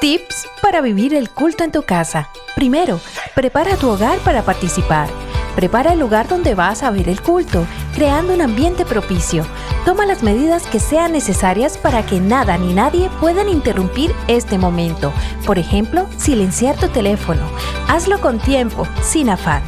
Tips para vivir el culto en tu casa. Primero, prepara tu hogar para participar. Prepara el lugar donde vas a ver el culto, creando un ambiente propicio. Toma las medidas que sean necesarias para que nada ni nadie puedan interrumpir este momento. Por ejemplo, silenciar tu teléfono. Hazlo con tiempo, sin afán.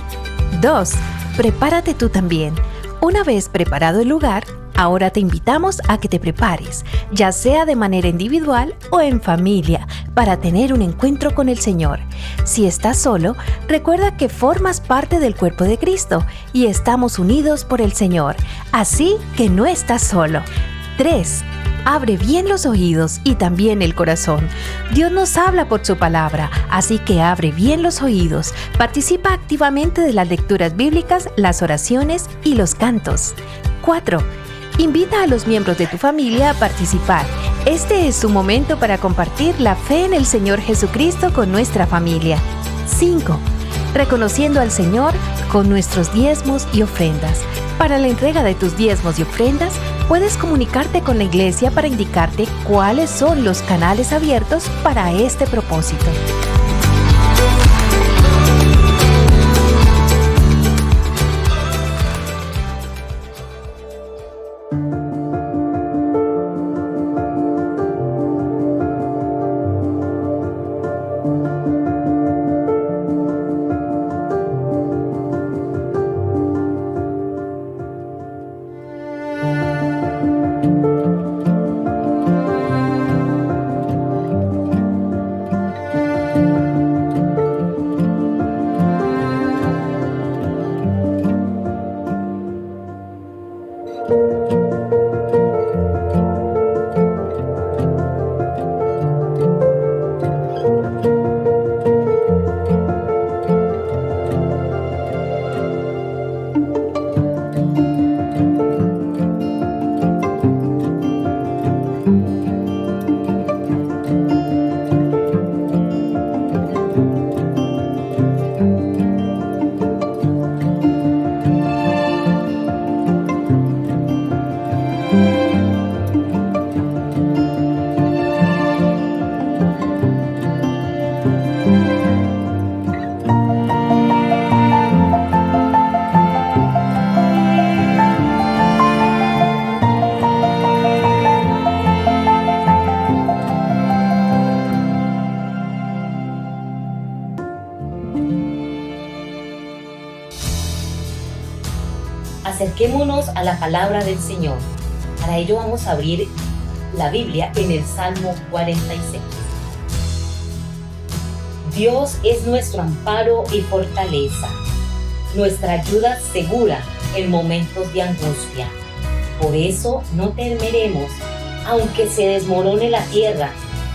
2. Prepárate tú también. Una vez preparado el lugar, ahora te invitamos a que te prepares, ya sea de manera individual o en familia, para tener un encuentro con el Señor. Si estás solo, recuerda que formas parte del cuerpo de Cristo y estamos unidos por el Señor, así que no estás solo. 3. Abre bien los oídos y también el corazón. Dios nos habla por su palabra, así que abre bien los oídos. Participa activamente de las lecturas bíblicas, las oraciones y los cantos. 4. Invita a los miembros de tu familia a participar. Este es su momento para compartir la fe en el Señor Jesucristo con nuestra familia. 5. Reconociendo al Señor con nuestros diezmos y ofrendas. Para la entrega de tus diezmos y ofrendas, puedes comunicarte con la iglesia para indicarte cuáles son los canales abiertos para este propósito. Acerquémonos a la palabra del Señor. Para ello vamos a abrir la Biblia en el Salmo 46. Dios es nuestro amparo y fortaleza, nuestra ayuda segura en momentos de angustia. Por eso no temeremos, aunque se desmorone la tierra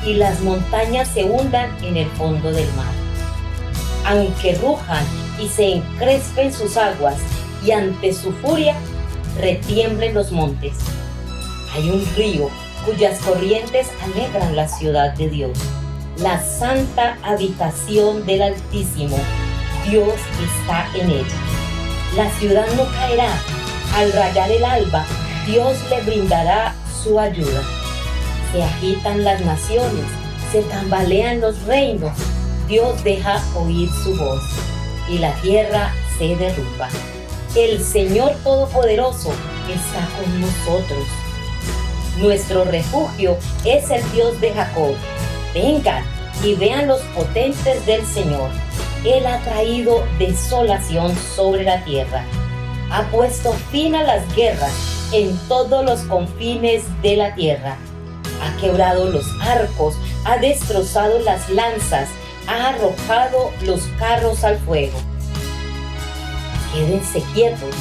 y las montañas se hundan en el fondo del mar. Aunque rujan y se encrespen sus aguas, y ante su furia retiemblen los montes. Hay un río cuyas corrientes alegran la ciudad de Dios, la santa habitación del Altísimo. Dios está en ella. La ciudad no caerá. Al rayar el alba, Dios le brindará su ayuda. Se agitan las naciones, se tambalean los reinos. Dios deja oír su voz y la tierra se derrumba. El Señor Todopoderoso está con nosotros. Nuestro refugio es el Dios de Jacob. Vengan y vean los potentes del Señor. Él ha traído desolación sobre la tierra. Ha puesto fin a las guerras en todos los confines de la tierra. Ha quebrado los arcos, ha destrozado las lanzas, ha arrojado los carros al fuego. Quédense quietos,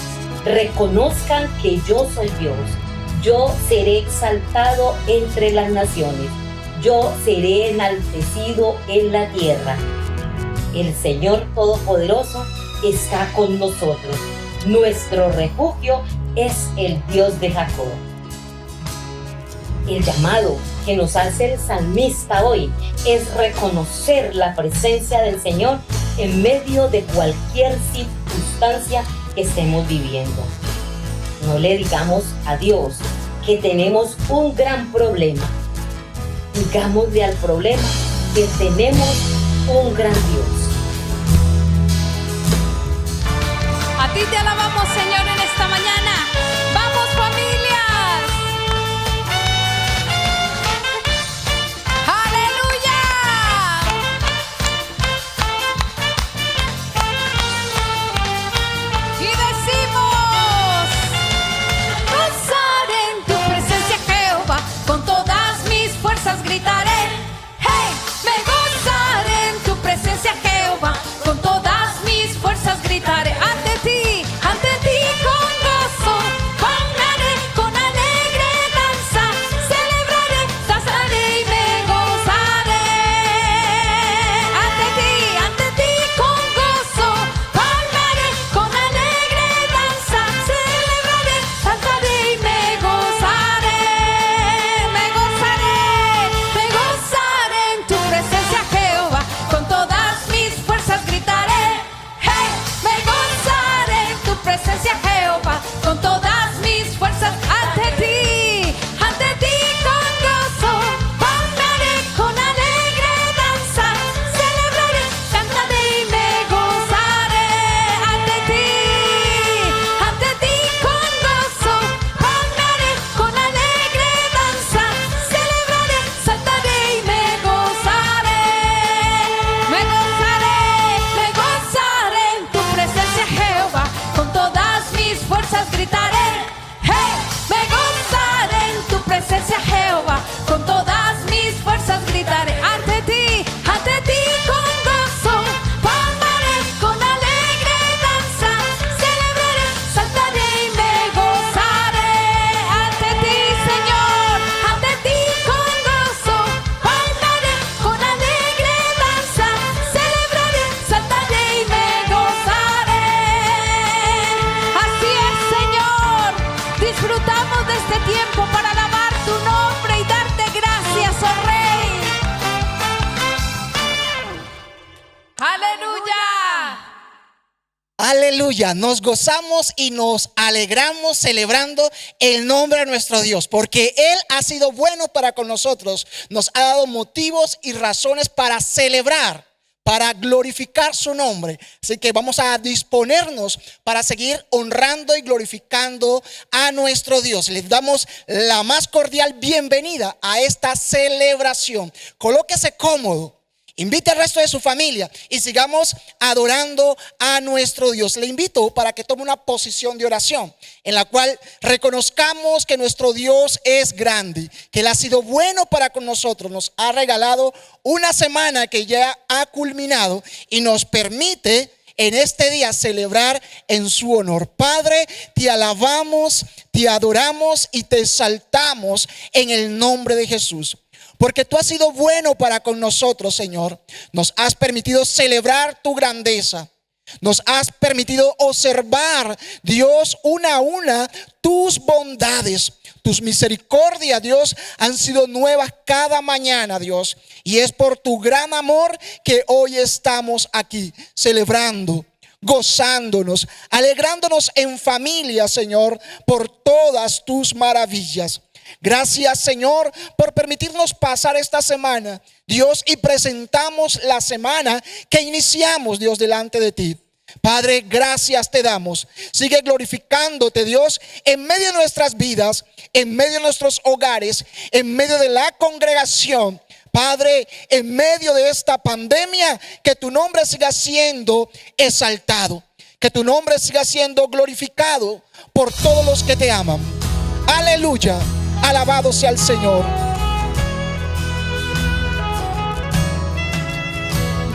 reconozcan que yo soy Dios. Yo seré exaltado entre las naciones. Yo seré enaltecido en la tierra. El Señor Todopoderoso está con nosotros. Nuestro refugio es el Dios de Jacob. El llamado que nos hace el salmista hoy es reconocer la presencia del Señor en medio de cualquier circunstancia que estemos viviendo. No le digamos a Dios que tenemos un gran problema. Digámosle al problema que tenemos un gran Dios. A ti te alabamos, Señor, en esta mañana. ¡Vamos, familias! ¡Aleluya! Y decimos: gozaré en tu presencia, Jehová, con todas mis fuerzas gritaré. ¡Hey! Me gozaré en tu presencia, Jehová, con todas mis fuerzas gritaré. Ante ti con gozo, con alegre danza, celebraré, danzaré y me gozaré. Ante ti con gozo, con alegre danza, celebraré, danzaré y me gozaré. Me gozaré en tu presencia, Jehová, con todas mis fuerzas gritaré. Hey, me gozaré en tu presencia, Jehová, con todas mis fuerzas. Ante ti con gozo, con alegre danza, celebraré, cantaré y me gozaré. Ante ti con gozo, con alegre danza, celebraré, saltaré y me gozaré. Me gozaré en tu presencia, Jehová, con todas mis fuerzas gritaré. Hey, me gozaré en tu presencia, Jehová, con todas mis fuerzas gritaré. Ante ti con gozo, con alegre danza, celebraré, saltaré y me gozaré. Ante ti, Señor, ante ti con gozo, con alegre danza, celebraré, saltaré y me gozaré. Así es, Señor, disfrutamos de este tiempo para alabar tu nombre y darte gracias, oh Rey. ¡Aleluya! Aleluya, nos gozamos y nos alegramos celebrando el nombre de nuestro Dios, porque Él ha sido bueno para con nosotros, nos ha dado motivos y razones para celebrar, para glorificar su nombre. Así que vamos a disponernos para seguir honrando y glorificando a nuestro Dios. Les damos la más cordial bienvenida a esta celebración. Colóquese cómodo. Invite al resto de su familia y sigamos adorando a nuestro Dios. Le invito para que tome una posición de oración en la cual reconozcamos que nuestro Dios es grande, que Él ha sido bueno para con nosotros. Nos ha regalado una semana que ya ha culminado y nos permite en este día celebrar en su honor. Padre, te alabamos, te adoramos y te exaltamos en el nombre de Jesús. Porque tú has sido bueno para con nosotros, Señor. Nos has permitido celebrar tu grandeza. Nos has permitido observar, Dios, una a una tus bondades. Tus misericordias, Dios, han sido nuevas cada mañana, Dios. Y es por tu gran amor que hoy estamos aquí celebrando, gozándonos, alegrándonos en familia, Señor, por todas tus maravillas. Gracias, Señor, por permitirnos pasar esta semana, Dios, y presentamos la semana que iniciamos, Dios, delante de ti. Padre, gracias te damos. Sigue glorificándote, Dios, en medio de nuestras vidas, en medio de nuestros hogares, en medio de la congregación. Padre, en medio de esta pandemia, que tu nombre siga siendo exaltado, que tu nombre siga siendo glorificado por todos los que te aman. Aleluya. Alabado sea el Señor.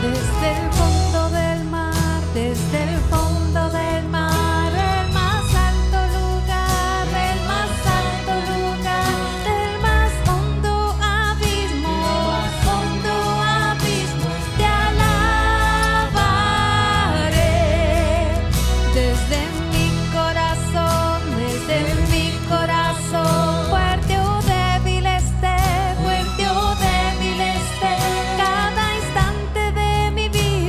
Desde el fondo del mar, desde el fondo del mar, el más alto lugar, el más alto lugar, del más hondo abismo, te alabaré. Desde mi corazón, fuerte o débil esté, cada instante de mi vida.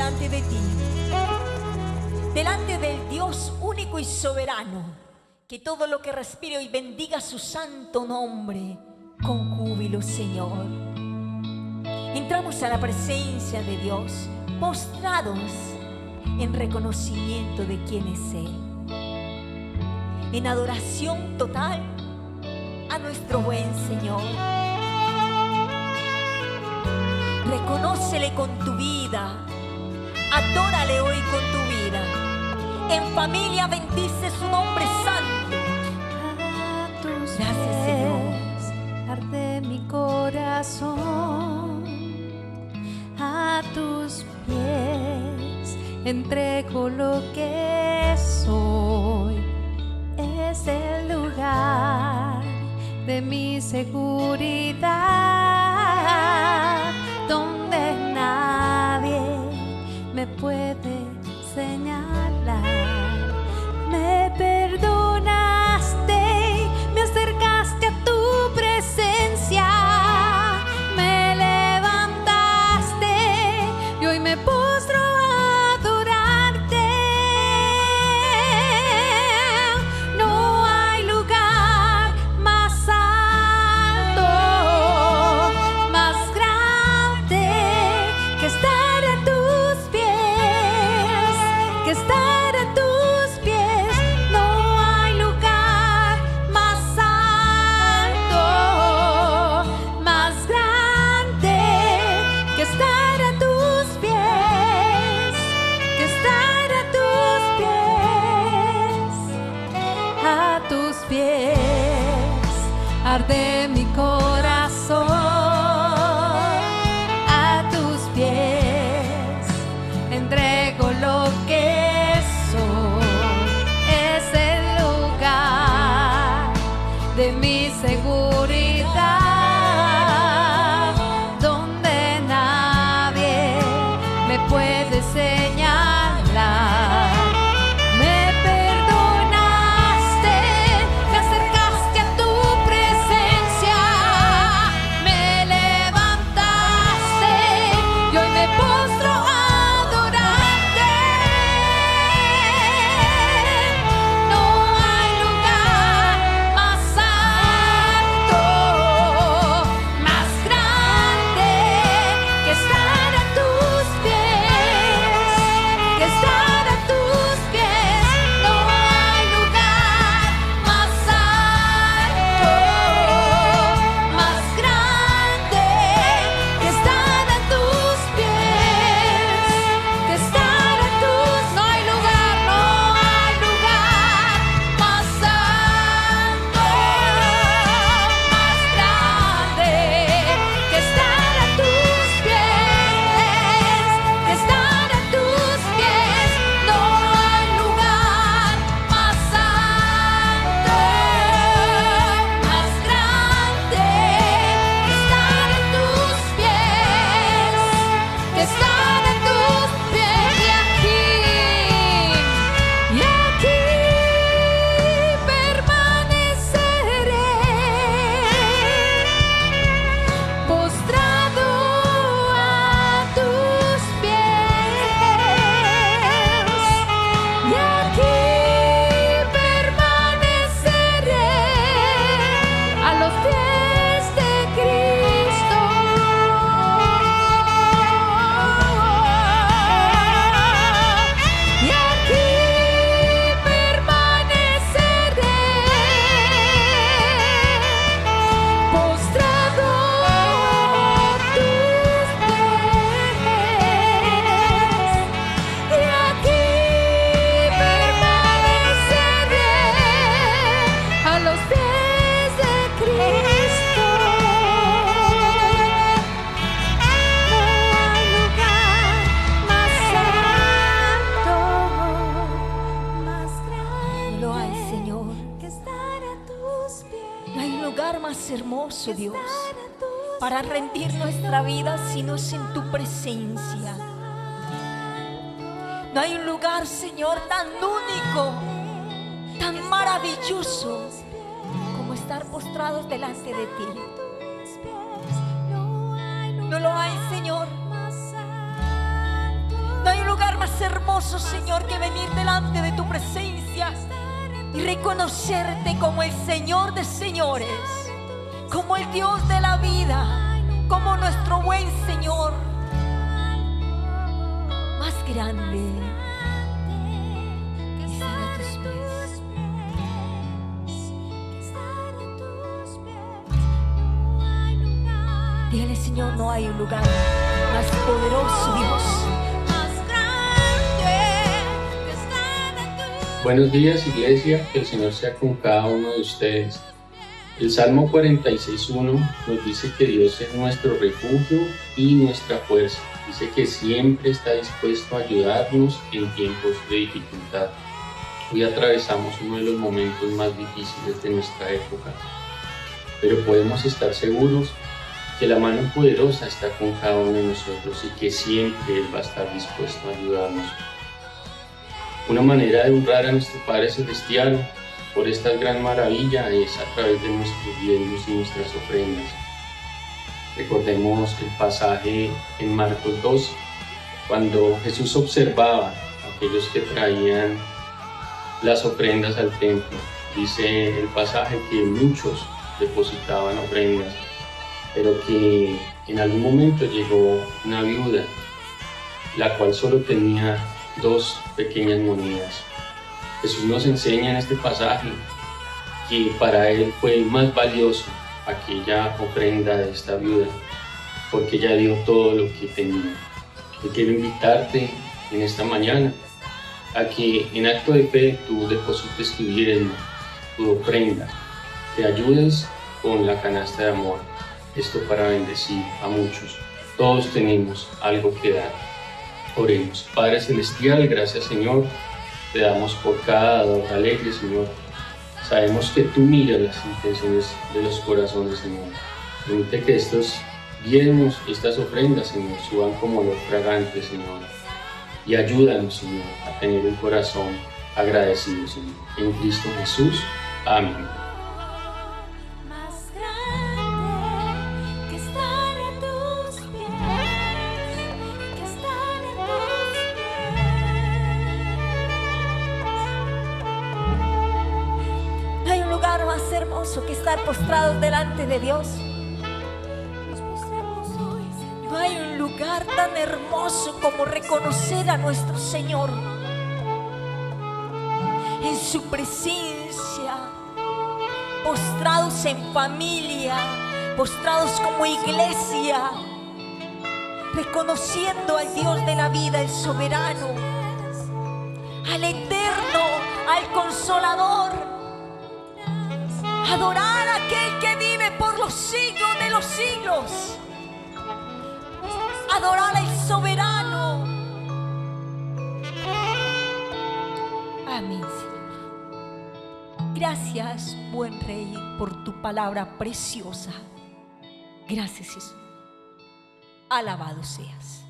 delante de ti, delante del Dios único y soberano, que todo lo que respire hoy bendiga su santo nombre con júbilo, Señor. Entramos a la presencia de Dios, postrados en reconocimiento de quién es Él, en adoración total a nuestro buen Señor. Reconócele con tu vida, adórale hoy con tu vida. En familia bendice su nombre santo. A tus Gracias, Señor. pies arde mi corazón. A tus pies entrego lo que soy. Es el lugar de mi seguridad, donde nadie me puede señalar. Me perdonaste, me acercaste a tu presencia, me levantaste y hoy me postro a adorarte. No hay lugar más alto, más grande que estar a tus pies, que estar a tus pies. No hay lugar más alto, más grande que estar a tus pies, que estar a tus pies. A tus pies arde mi corazón. A tus pies entrego lo que soy. Es el lugar de mi seguridad, donde nadie me puede señalar. Me perdonaste, me acercaste a tu presencia, me levantaste y hoy me postro a adorarte. No hay lugar más alto, más grande que estar a tus pies, que estar a tus pies. No hay lugar más alto, más grande que estar a tus pies, que estar a tus. No hay lugar más alto, más grande que estar a tus pies, que estar a tus pies. No hay lugar más alto, más grande que estar a tus pies, que estar a tus pies. Y aquí permaneceré, postrado a tus pies. Y aquí permaneceré a los pies de Cristo. Y aquí permaneceré, postrado a tus pies. Y aquí permaneceré a los pies de Cristo. No hay lugar más alto, más grande No hay, Señor. que estar a tus pies. No hay lugar más hermoso, Dios, Estar a tus para rendir nuestra vida si no es en tu presencia. No hay un lugar, Señor, tan único, tan maravilloso como estar postrados delante de ti. No lo hay, Señor. No hay hermoso, Señor, que venir delante de tu presencia y reconocerte como el Señor de señores, como el Dios de la vida, como nuestro buen Señor. Más grande estar a tus pies. Dígale, Señor, no hay un lugar más poderoso, Dios. Buenos días, iglesia, que el Señor sea con cada uno de ustedes. El Salmo 46:1 nos dice que Dios es nuestro refugio y nuestra fuerza. Dice que siempre está dispuesto a ayudarnos en tiempos de dificultad. Hoy atravesamos uno de los momentos más difíciles de nuestra época, pero podemos estar seguros que la mano poderosa está con cada uno de nosotros y que siempre Él va a estar dispuesto a ayudarnos. Una manera de honrar a nuestro Padre Celestial por esta gran maravilla es a través de nuestros diezmos y nuestras ofrendas. Recordemos el pasaje en Marcos 2, cuando Jesús observaba a aquellos que traían las ofrendas al templo. Dice el pasaje que muchos depositaban ofrendas, pero que en algún momento llegó una viuda, la cual solo tenía 2 pequeñas monedas. Jesús nos enseña en este pasaje que para Él fue más valioso aquella ofrenda de esta viuda, porque ella dio todo lo que tenía. Yo quiero invitarte en esta mañana a que en acto de fe tú deposites tu diezmo, tu ofrenda, te ayudes con la canasta de amor. Esto para bendecir a muchos. Todos tenemos algo que dar. Oremos. Padre Celestial, gracias, Señor. Te damos por cada dador alegre, Señor. Sabemos que tú miras las intenciones de los corazones, Señor. Permite que estos diezmos, estas ofrendas, Señor, suban como olor fragante, Señor. Y ayúdanos, Señor, a tener un corazón agradecido, Señor. En Cristo Jesús. Amén. Más hermoso que estar postrados delante de Dios. No hay un lugar tan hermoso como reconocer a nuestro Señor en su presencia, postrados en familia, postrados como iglesia, reconociendo al Dios de la vida, el soberano, al eterno, al consolador. Adorar a aquel que vive por los siglos de los siglos. Adorar al soberano. Amén, Señor. Gracias, buen Rey, por tu palabra preciosa. Gracias, Jesús. Alabado seas.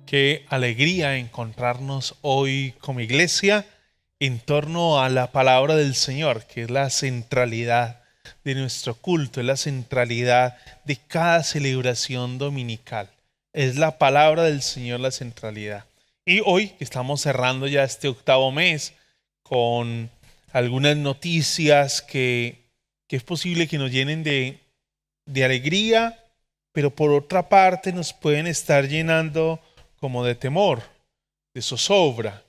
Qué alegría encontrarnos hoy como iglesia en torno a la palabra del Señor, que es la centralidad de nuestro culto, es la centralidad de cada celebración dominical. Es la palabra del Señor la centralidad. Y hoy que estamos cerrando ya este 8º mes con algunas noticias que es posible que nos llenen de alegría, pero por otra parte nos pueden estar llenando como de temor, de zozobra.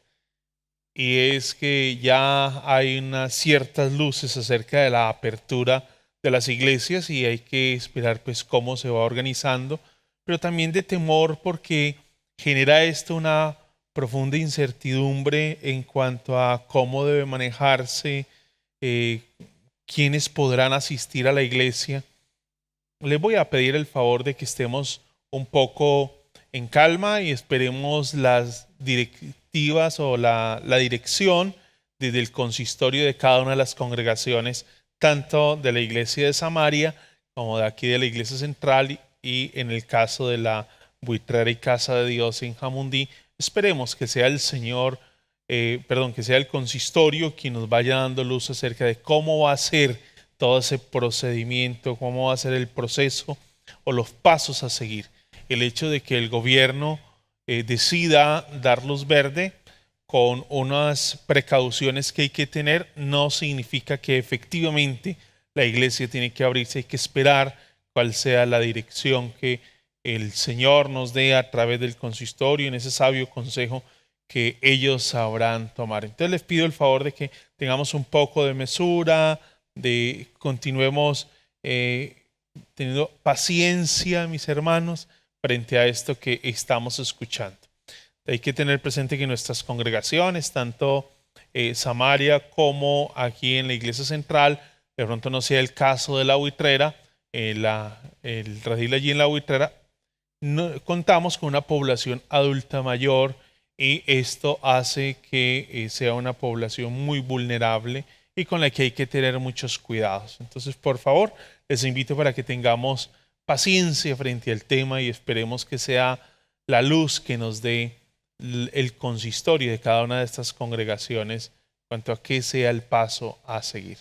Y es que ya hay unas ciertas luces acerca de la apertura de las iglesias y hay que esperar pues cómo se va organizando, pero también de temor porque genera esto una profunda incertidumbre en cuanto a cómo debe manejarse, quiénes podrán asistir a la iglesia. Les voy a pedir el favor de que estemos un poco en calma y esperemos las directivas o la dirección desde el consistorio de cada una de las congregaciones, tanto de la iglesia de Samaria como de aquí de la iglesia central y en el caso de la Buitrera y Casa de Dios en Jamundí. Esperemos que sea el Señor, que sea el consistorio quien nos vaya dando luz acerca de cómo va a ser todo ese procedimiento, cómo va a ser el proceso o los pasos a seguir. El hecho de que el gobierno decida dar luz verde con unas precauciones que hay que tener, no significa que efectivamente la iglesia tiene que abrirse. Hay que esperar cuál sea la dirección que el Señor nos dé a través del consistorio en ese sabio consejo que ellos sabrán tomar. Entonces les pido el favor de que tengamos un poco de mesura, de continuemos teniendo paciencia, mis hermanos, frente a esto que estamos escuchando. Hay que tener presente que nuestras congregaciones, tanto Samaria como aquí en la iglesia central, de pronto no sea el caso de la Buitrera, el redil allí en la Buitrera, contamos con una población adulta mayor y esto hace que sea una población muy vulnerable y con la que hay que tener muchos cuidados. Entonces, por favor, les invito para que tengamos paciencia frente al tema y esperemos que sea la luz que nos dé el consistorio de cada una de estas congregaciones en cuanto a qué sea el paso a seguir.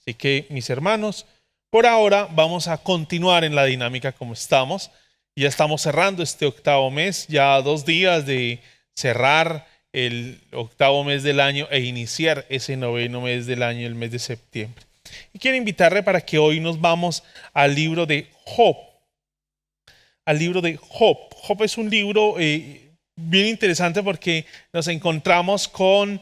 Así que, mis hermanos, por ahora vamos a continuar en la dinámica como estamos. Ya estamos cerrando este octavo mes, ya 2 días de cerrar el octavo mes del año e iniciar ese noveno mes del año, el mes de septiembre. Y quiero invitarle para que hoy nos vamos al libro de Job. Al libro de Job. Job es un libro bien interesante porque nos encontramos con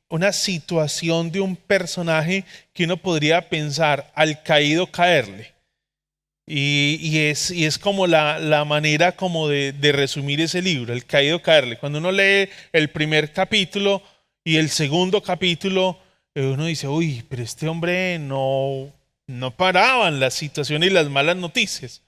una situación de un personaje que uno podría pensar al caído caerle. Y es como la manera como de resumir ese libro, el caído caerle. Cuando uno lee el primer capítulo y el segundo capítulo, uno dice, uy, pero este hombre no paraban las situaciones y las malas noticias.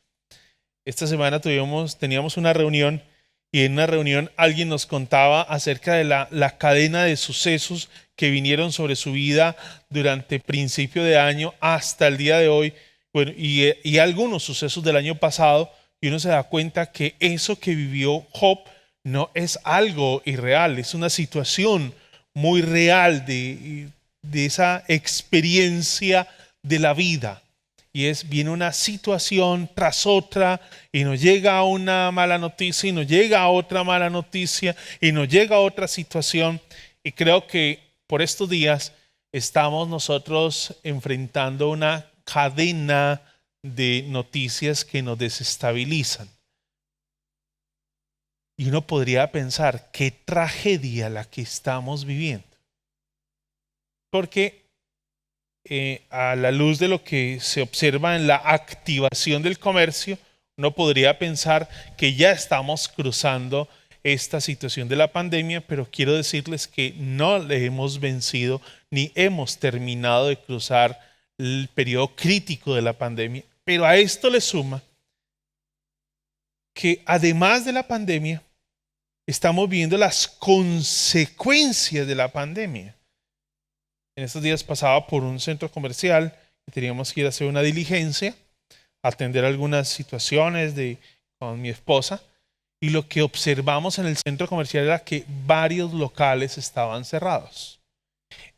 Esta semana teníamos una reunión y en una reunión alguien nos contaba acerca de la cadena de sucesos que vinieron sobre su vida durante principio de año hasta el día de hoy. Bueno, y algunos sucesos del año pasado, y uno se da cuenta que eso que vivió Job no es algo irreal, es una situación muy real de esa experiencia de la vida. Y viene una situación tras otra, y nos llega una mala noticia, y nos llega otra mala noticia, y nos llega otra situación. Y creo que por estos días estamos nosotros enfrentando una cadena de noticias que nos desestabilizan. Y uno podría pensar, qué tragedia la que estamos viviendo. Porque a la luz de lo que se observa en la activación del comercio, uno podría pensar que ya estamos cruzando esta situación de la pandemia, pero quiero decirles que no le hemos vencido ni hemos terminado de cruzar el periodo crítico de la pandemia. Pero a esto le suma que además de la pandemia, estamos viendo las consecuencias de la pandemia. En estos días pasaba por un centro comercial y teníamos que ir a hacer una diligencia, atender algunas situaciones con mi esposa, y lo que observamos en el centro comercial era que varios locales estaban cerrados.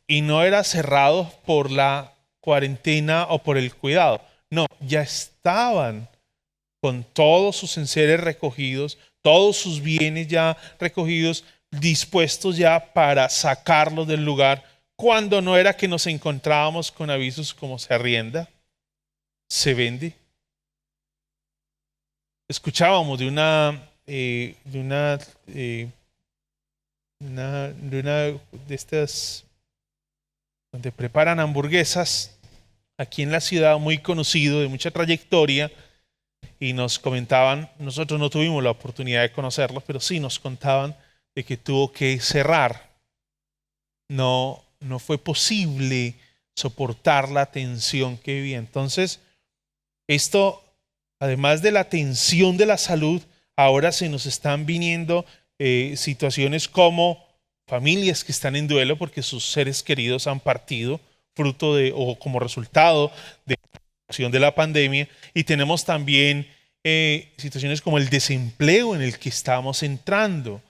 Y no era cerrados por la cuarentena o por el cuidado. No, ya estaban con todos sus enseres recogidos, todos sus bienes ya recogidos, dispuestos ya para sacarlos del lugar, cuando no era que nos encontrábamos con avisos como se arrienda, se vende. Escuchábamos de estas donde preparan hamburguesas aquí en la ciudad, muy conocido, de mucha trayectoria, y nos comentaban, nosotros no tuvimos la oportunidad de conocerlos, pero sí nos contaban de que tuvo que cerrar. No fue posible soportar la tensión que vivía. Entonces, esto, además de la tensión de la salud, ahora se nos están viniendo situaciones como familias que están en duelo porque sus seres queridos han partido fruto o como resultado de la situación de la pandemia, y tenemos también situaciones como el desempleo en el que estamos entrando.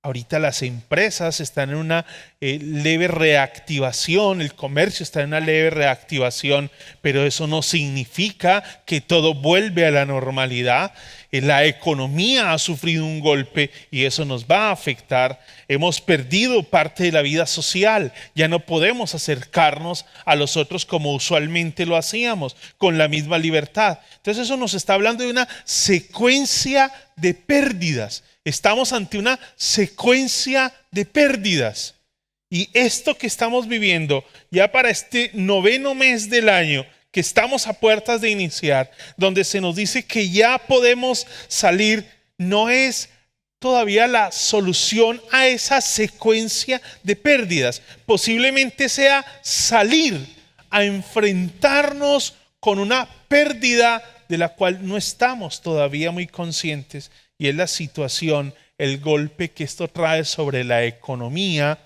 Ahorita las empresas están en una leve reactivación, el comercio está en una leve reactivación, pero eso no significa que todo vuelve a la normalidad. La economía ha sufrido un golpe y eso nos va a afectar. Hemos perdido parte de la vida social. Ya no podemos acercarnos a los otros como usualmente lo hacíamos, con la misma libertad. Entonces eso nos está hablando de una secuencia de pérdidas. Estamos ante una secuencia de pérdidas. Y esto que estamos viviendo ya para este 9º mes del año, que estamos a puertas de iniciar, donde se nos dice que ya podemos salir, no es todavía la solución a esa secuencia de pérdidas. Posiblemente sea salir a enfrentarnos con una pérdida de la cual no estamos todavía muy conscientes, y es la situación, el golpe que esto trae sobre la economía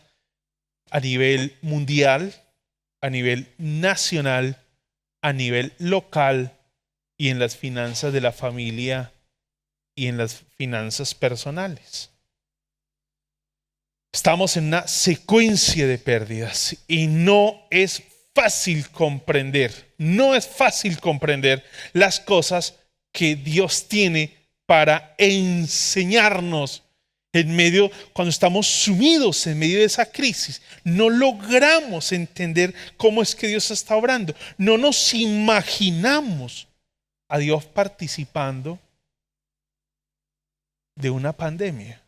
a nivel mundial, a nivel nacional, a nivel local y en las finanzas de la familia y en las finanzas personales. Estamos en una secuencia de pérdidas y no es fácil comprender las cosas que Dios tiene para enseñarnos en medio, cuando estamos sumidos en medio de esa crisis. No logramos entender cómo es que Dios está obrando. No nos imaginamos a Dios participando de una pandemia.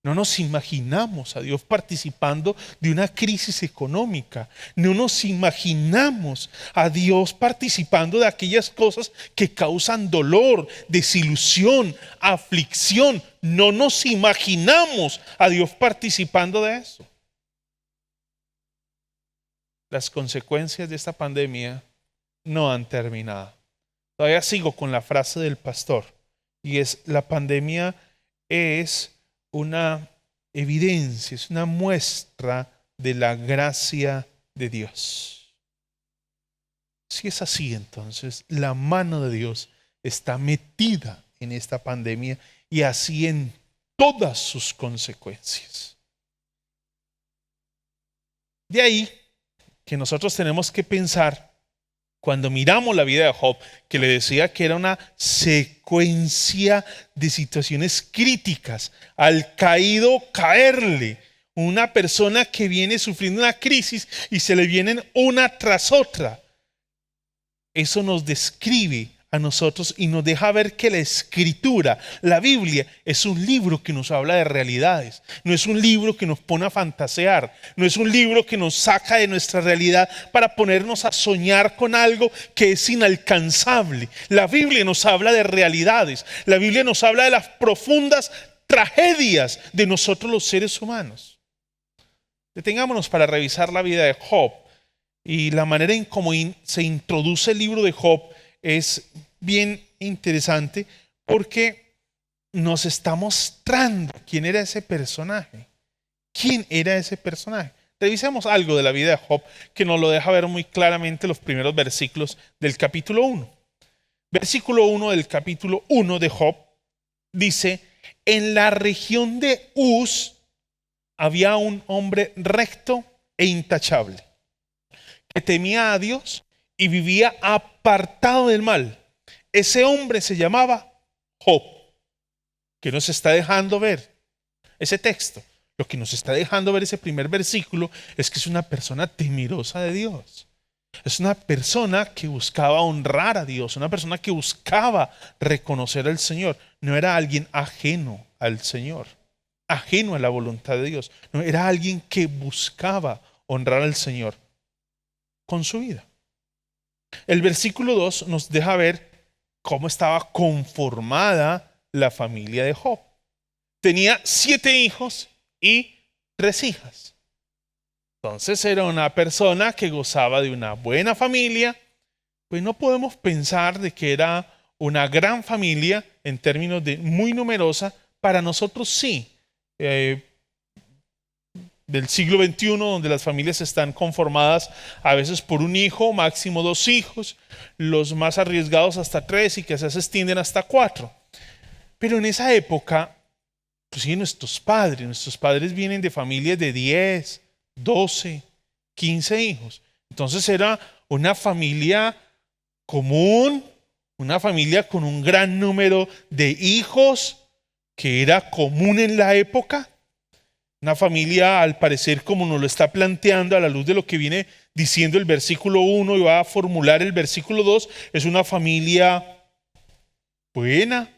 No nos imaginamos a Dios participando de una crisis económica. No nos imaginamos a Dios participando de aquellas cosas que causan dolor, desilusión, aflicción. No nos imaginamos a Dios participando de eso. Las consecuencias de esta pandemia no han terminado. Todavía sigo con la frase del pastor, y es: la pandemia es una evidencia, es una muestra de la gracia de Dios. Si es así, entonces la mano de Dios está metida en esta pandemia y así en todas sus consecuencias. De ahí que nosotros tenemos que pensar, cuando miramos la vida de Job, que le decía que era una secuencia de situaciones críticas, al caído caerle, una persona que viene sufriendo una crisis y se le vienen una tras otra. Eso nos describe a nosotros y nos deja ver que la Escritura, la Biblia, es un libro que nos habla de realidades. No es un libro que nos pone a fantasear. No es un libro que nos saca de nuestra realidad para ponernos a soñar con algo que es inalcanzable. La Biblia nos habla de realidades. La Biblia nos habla de las profundas tragedias de nosotros los seres humanos. Detengámonos para revisar la vida de Job, y la manera en cómo se introduce el libro de Job es bien interesante, porque nos está mostrando quién era ese personaje. ¿Quién era ese personaje? Revisemos algo de la vida de Job que nos lo deja ver muy claramente los primeros versículos del capítulo 1. Versículo 1 del capítulo 1 de Job dice: en la región de Uz había un hombre recto e intachable, que temía a Dios y vivía apartado del mal. Ese hombre se llamaba Job. ¿Qué nos está dejando ver ese texto? Lo que nos está dejando ver ese primer versículo es que es una persona temerosa de Dios. Es una persona que buscaba honrar a Dios, una persona que buscaba reconocer al Señor. No era alguien ajeno al Señor, ajeno a la voluntad de Dios. No, era alguien que buscaba honrar al Señor con su vida. El versículo 2 nos deja ver cómo estaba conformada la familia de Job. Tenía 7 hijos y 3 hijas. Entonces era una persona que gozaba de una buena familia. Pues no podemos pensar de que era una gran familia en términos de muy numerosa. Para nosotros sí. Del siglo XXI, donde las familias están conformadas a veces por un hijo, máximo 2 hijos, los más arriesgados hasta 3 y que se extienden hasta 4. Pero en esa época, pues sí, nuestros padres vienen de familias de 10, 12, 15 hijos. Entonces era una familia común, una familia con un gran número de hijos que era común en la época. Una familia, al parecer, como nos lo está planteando a la luz de lo que viene diciendo el versículo 1 y va a formular el versículo 2, es una familia buena.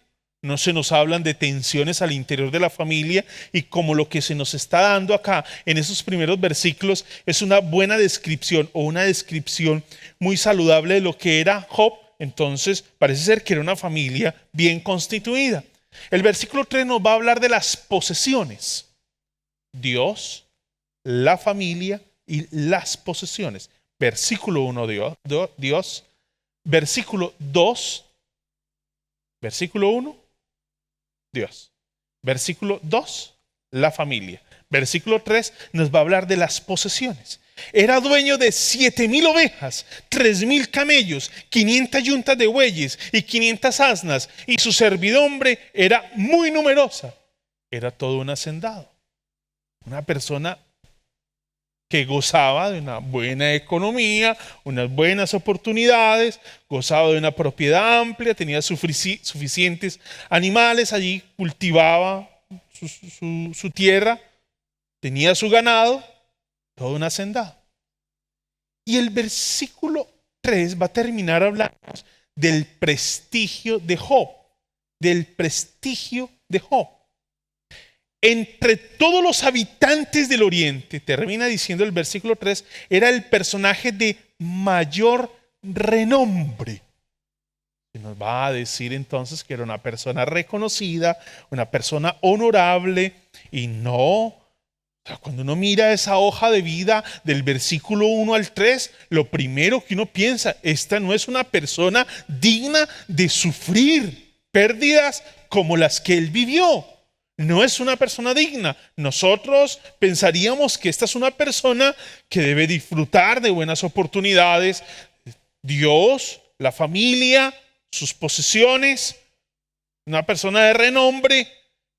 No se nos hablan de tensiones al interior de la familia, y como lo que se nos está dando acá en esos primeros versículos es una buena descripción o una descripción muy saludable de lo que era Job, entonces parece ser que era una familia bien constituida. El versículo 3 nos va a hablar de las posesiones. Dios, la familia y las posesiones. Versículo 1, Dios. Versículo 2, versículo 1, Dios. Versículo 2, la familia. Versículo 3 nos va a hablar de las posesiones. Era dueño de 7,000 ovejas, 3,000 camellos, 500 yuntas de bueyes y 500 asnas, y su servidumbre era muy numerosa. Era todo un hacendado. Una persona que gozaba de una buena economía, unas buenas oportunidades, gozaba de una propiedad amplia, tenía suficientes animales, allí cultivaba su tierra, tenía su ganado, todo un hacendado. Y el versículo 3 va a terminar hablando del prestigio de Job, del prestigio de Job. Entre todos los habitantes del oriente, termina diciendo el versículo 3, era el personaje de mayor renombre. Y nos va a decir entonces que era una persona reconocida, una persona honorable, y no, cuando uno mira esa hoja de vida del versículo 1 al 3, lo primero que uno piensa, esta no es una persona digna de sufrir pérdidas como las que él vivió. No es una persona digna. Nosotros pensaríamos que esta es una persona que debe disfrutar de buenas oportunidades. Dios, la familia, sus posesiones, una persona de renombre,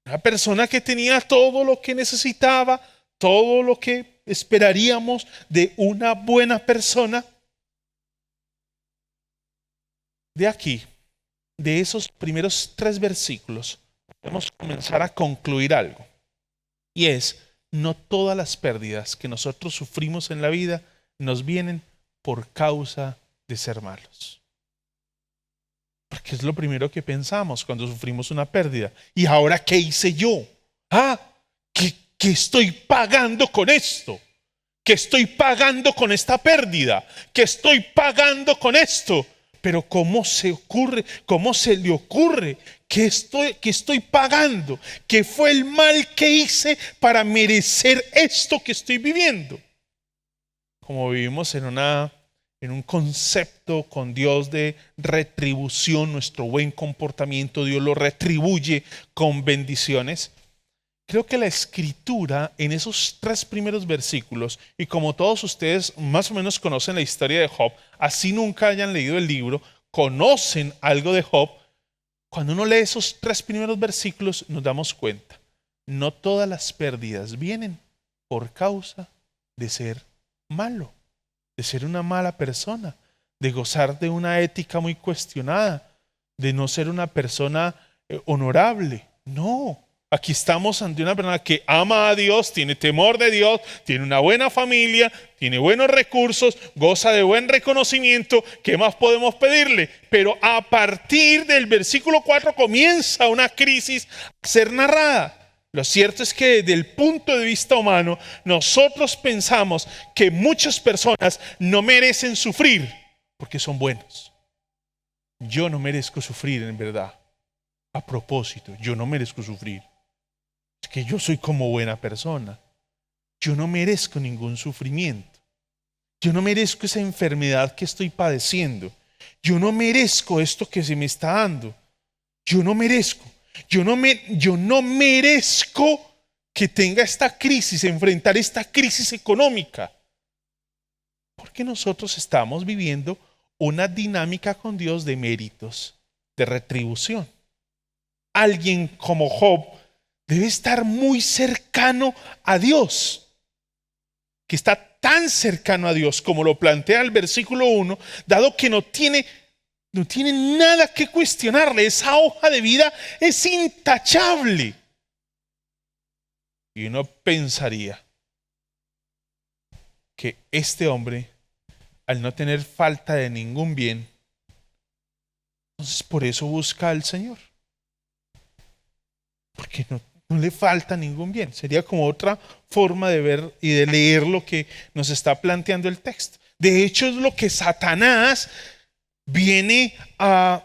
una persona que tenía todo lo que necesitaba, todo lo que esperaríamos de una buena persona. De aquí, de esos primeros 3 versículos, podemos comenzar a concluir algo, y es: no todas las pérdidas que nosotros sufrimos en la vida nos vienen por causa de ser malos. Porque es lo primero que pensamos cuando sufrimos una pérdida. ¿Y ahora qué hice yo? ¿Qué estoy pagando con esto? ¿Qué estoy pagando con esta pérdida? ¿Qué estoy pagando con esto? Pero ¿cómo se le ocurre? ¿Qué estoy pagando? ¿Qué fue el mal que hice para merecer esto que estoy viviendo? Como vivimos en un concepto con Dios de retribución, nuestro buen comportamiento Dios lo retribuye con bendiciones. Creo que la escritura en esos 3 primeros versículos, y como todos ustedes más o menos conocen la historia de Job, así nunca hayan leído el libro, conocen algo de Job. Cuando uno lee esos 3 primeros versículos nos damos cuenta, no todas las pérdidas vienen por causa de ser malo, de ser una mala persona, de gozar de una ética muy cuestionada, de no ser una persona honorable. No. Aquí estamos ante una persona que ama a Dios, tiene temor de Dios, tiene una buena familia, tiene buenos recursos, goza de buen reconocimiento. ¿Qué más podemos pedirle? Pero a partir del versículo 4 comienza una crisis a ser narrada. Lo cierto es que desde el punto de vista humano, nosotros pensamos que muchas personas no merecen sufrir porque son buenos. Yo no merezco sufrir, en verdad. A propósito, yo no merezco sufrir. Es que yo soy como buena persona. Yo no merezco ningún sufrimiento. Yo no merezco esa enfermedad que estoy padeciendo. Yo no merezco esto que se me está dando. Yo no merezco. Yo no merezco que tenga esta crisis, enfrentar esta crisis económica. Porque nosotros estamos viviendo una dinámica con Dios de méritos, de retribución. Alguien como Job debe estar muy cercano a Dios, que está tan cercano a Dios como lo plantea el versículo 1, dado que no tiene No tiene nada que cuestionarle. Esa hoja de vida es intachable. Y uno pensaría que este hombre, al no tener falta de ningún bien, entonces por eso busca al Señor. Porque no le falta ningún bien. Sería como otra forma de ver y de leer lo que nos está planteando el texto. De hecho, es lo que Satanás viene a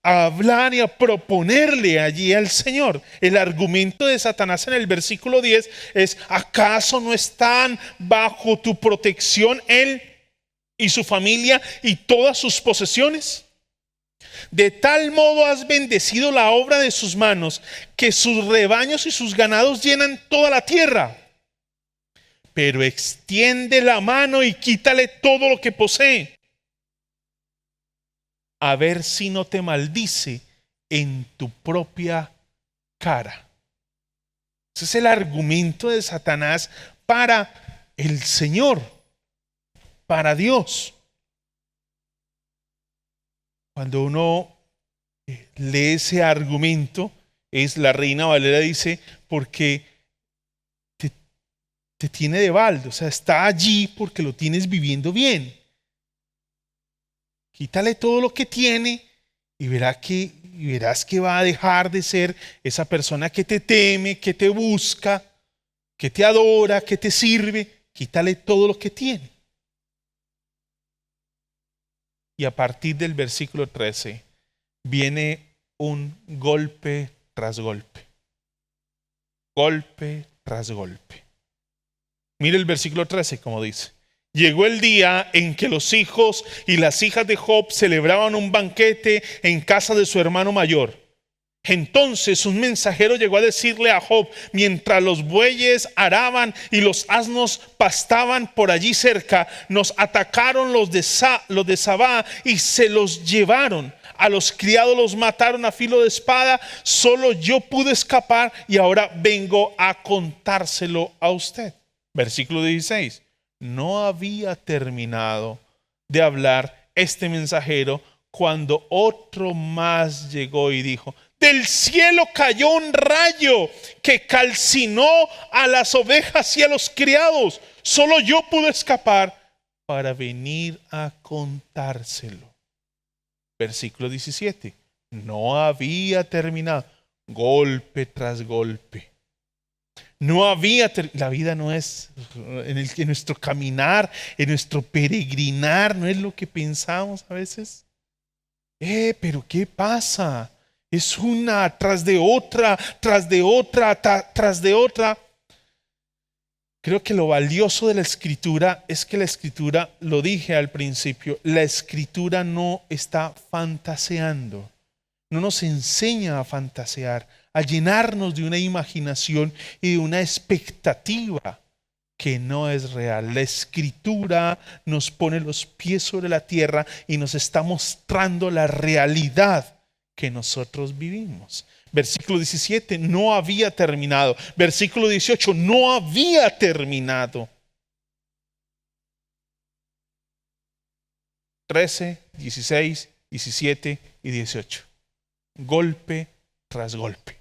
hablar y a proponerle allí al Señor. El argumento de Satanás en el versículo 10 es: ¿acaso no están bajo tu protección él y su familia y todas sus posesiones? De tal modo has bendecido la obra de sus manos, que sus rebaños y sus ganados llenan toda la tierra. Pero extiende la mano y quítale todo lo que posee, a ver si no te maldice en tu propia cara. Ese es el argumento de Satanás para el Señor, para Dios. Cuando uno lee ese argumento, es la Reina Valera dice, porque te tiene de balde, o sea, está allí porque lo tienes viviendo bien. Quítale todo lo que tiene y verás que va a dejar de ser esa persona que te teme, que te busca, que te adora, que te sirve. Quítale todo lo que tiene. Y a partir del versículo 13 viene un golpe tras golpe. Golpe tras golpe. Mire el versículo 13 como dice: llegó el día en que los hijos y las hijas de Job celebraban un banquete en casa de su hermano mayor. Entonces un mensajero llegó a decirle a Job, mientras los bueyes araban y los asnos pastaban por allí cerca, nos atacaron los de Sabá y se los llevaron. A los criados los mataron a filo de espada. Solo yo pude escapar y ahora vengo a contárselo a usted. Versículo 16. No había terminado de hablar este mensajero cuando otro más llegó y dijo: del cielo cayó un rayo que calcinó a las ovejas y a los criados. Solo yo pude escapar para venir a contárselo. Versículo 17. No había terminado. Golpe tras golpe. No había, la vida no es, en nuestro caminar, en nuestro peregrinar, no es lo que pensamos a veces. Pero ¿qué pasa? Es una tras de otra, tras de otra, tras de otra. Creo que lo valioso de la Escritura es que la Escritura, lo dije al principio, la Escritura no está fantaseando, no nos enseña a fantasear, a llenarnos de una imaginación y de una expectativa que no es real. La Escritura nos pone los pies sobre la tierra y nos está mostrando la realidad que nosotros vivimos. Versículo 17, no había terminado. Versículo 18, no había terminado. 13, 16, 17 y 18. Golpe tras golpe.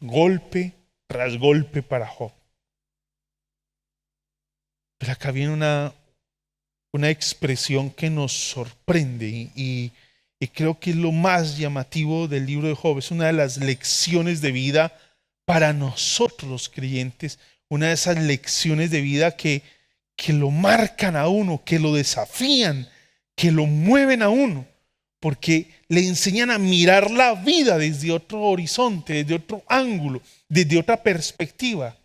Golpe tras golpe para Job. Pero acá viene una expresión que nos sorprende y creo que es lo más llamativo del libro de Job. Es una de las lecciones de vida para nosotros los creyentes, una de esas lecciones de vida que lo marcan a uno, que lo desafían, que lo mueven a uno, porque le enseñan a mirar la vida desde otro horizonte, desde otro ángulo, desde otra perspectiva.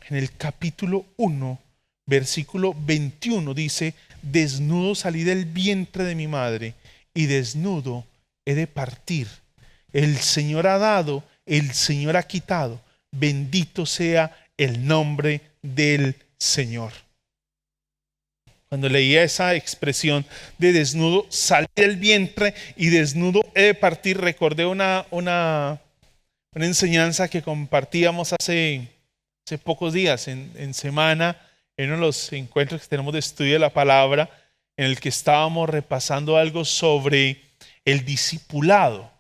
En el capítulo 1, versículo 21 dice: desnudo salí del vientre de mi madre y desnudo he de partir. El Señor ha dado, el Señor ha quitado. Bendito sea el nombre del Señor. Cuando leía esa expresión de desnudo salí del vientre y desnudo he de partir, recordé una enseñanza que compartíamos hace pocos días en semana, en uno de los encuentros que tenemos de estudio de la palabra. en el que estábamos repasando algo sobre el discipulado,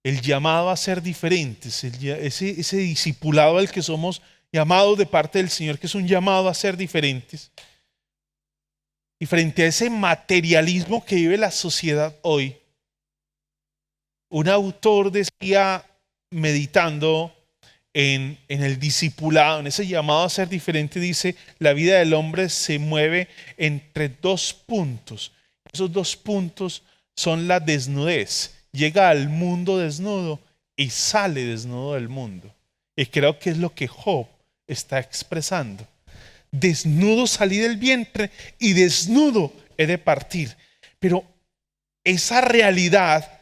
el llamado a ser diferentes, ese discipulado al que somos llamados de parte del Señor, que es un llamado a ser diferentes. Y frente a ese materialismo que vive la sociedad hoy, un autor decía, meditando en el discipulado, en ese llamado a ser diferente, dice: la vida del hombre se mueve entre dos puntos. Esos dos puntos son la desnudez. Llega al mundo desnudo y sale desnudo del mundo. Y creo que es lo que Job está expresando. Desnudo salí del vientre y desnudo he de partir. Pero esa realidad,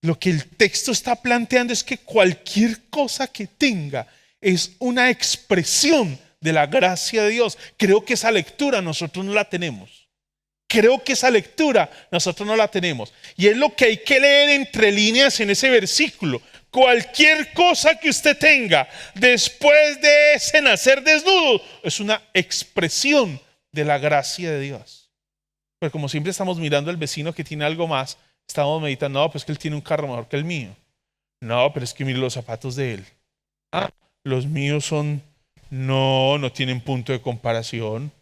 lo que el texto está planteando es que cualquier cosa que tenga es una expresión de la gracia de Dios. Creo que esa lectura nosotros no la tenemos. Y es lo que hay que leer entre líneas en ese versículo. Cualquier cosa que usted tenga después de ese nacer desnudo es una expresión de la gracia de Dios. Pero como siempre estamos mirando al vecino que tiene algo más, estamos meditando: no, pues que él tiene un carro mejor que el mío. No, pero es que mire los zapatos de él. Ah, los míos son... no tienen punto de comparación.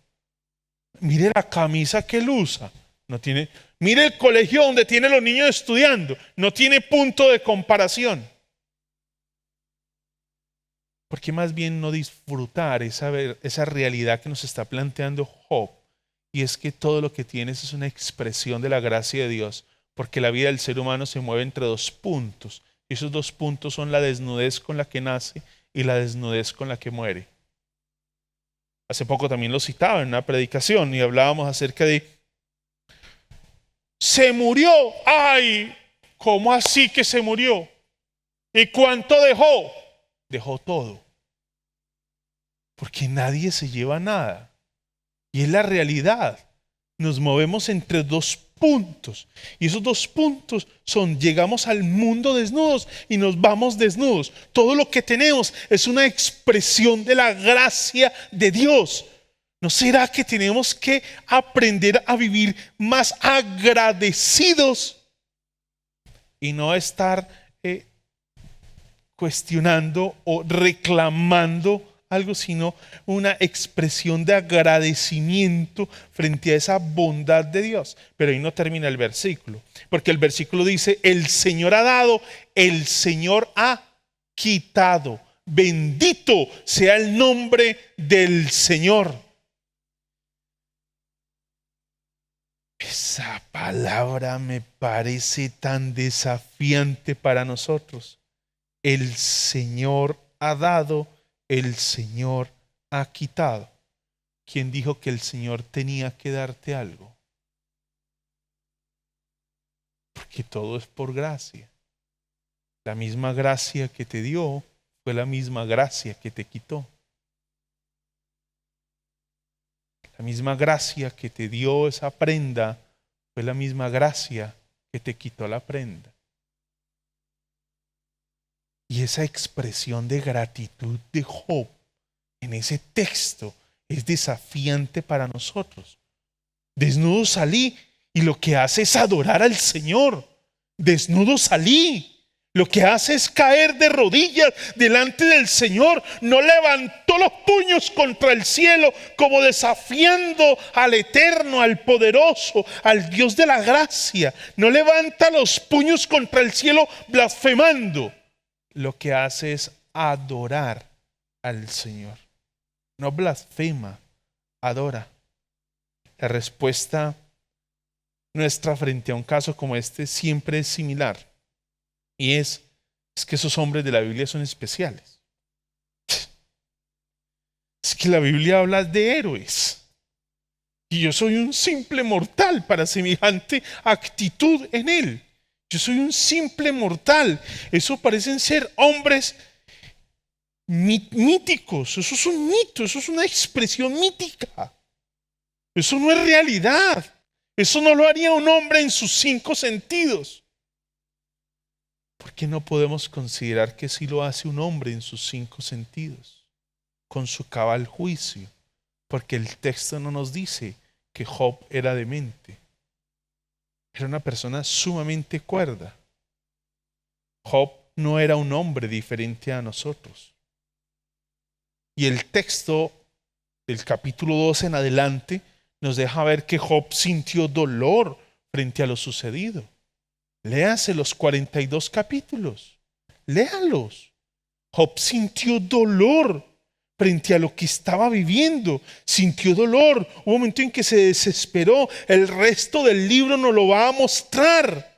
Mire la camisa que él usa. No tiene... Mire el colegio donde tiene los niños estudiando. No tiene punto de comparación. ¿Por qué más bien no disfrutar esa realidad que nos está planteando Job? Y es que todo lo que tienes es una expresión de la gracia de Dios, porque la vida del ser humano se mueve entre dos puntos. Y esos dos puntos son la desnudez con la que nace y la desnudez con la que muere. Hace poco también lo citaba en una predicación y hablábamos acerca de: se murió. ¡Ay! ¿Cómo así que se murió? ¿Y cuánto dejó? Dejó todo. Porque nadie se lleva nada. Y es la realidad. Nos movemos entre dos puntos. Y esos dos puntos son: llegamos al mundo desnudos y nos vamos desnudos. Todo lo que tenemos es una expresión de la gracia de Dios. ¿No será que tenemos que aprender a vivir más agradecidos y no estar cuestionando o reclamando algo, sino una expresión de agradecimiento frente a esa bondad de Dios? Pero ahí no termina el versículo, porque el versículo dice: el Señor ha dado, el Señor ha quitado. Bendito sea el nombre del Señor. Esa palabra me parece tan desafiante para nosotros. El Señor ha dado, el Señor ha quitado. ¿Quién dijo que el Señor tenía que darte algo? Porque todo es por gracia. La misma gracia que te dio fue la misma gracia que te quitó. La misma gracia que te dio esa prenda fue la misma gracia que te quitó la prenda. Y esa expresión de gratitud de Job en ese texto es desafiante para nosotros. Desnudo salí, y lo que hace es adorar al Señor. Desnudo salí. Lo que hace es caer de rodillas delante del Señor. No levantó los puños contra el cielo como desafiando al Eterno, al Poderoso, al Dios de la gracia. No levanta los puños contra el cielo blasfemando. Lo que hace es adorar al Señor. No blasfema, adora. La respuesta nuestra frente a un caso como este siempre es similar. Y es que esos hombres de la Biblia son especiales. Es que la Biblia habla de héroes. Y yo soy un simple mortal para semejante actitud en él. Yo soy un simple mortal. Eso parecen ser hombres míticos. Eso es un mito, eso es una expresión mítica. Eso no es realidad. Eso no lo haría un hombre en sus 5 sentidos. ¿Por qué no podemos considerar que sí lo hace un hombre en sus 5 sentidos? Con su cabal juicio. Porque el texto no nos dice que Job era demente. era una persona sumamente cuerda. Job no era un hombre diferente a nosotros. Y el texto del capítulo 2 en adelante nos deja ver que Job sintió dolor frente a lo sucedido. Léase los 42 capítulos. Léalos. Job sintió dolor frente a lo que estaba viviendo. Sintió dolor. Hubo un momento en que se desesperó. El resto del libro nos lo va a mostrar.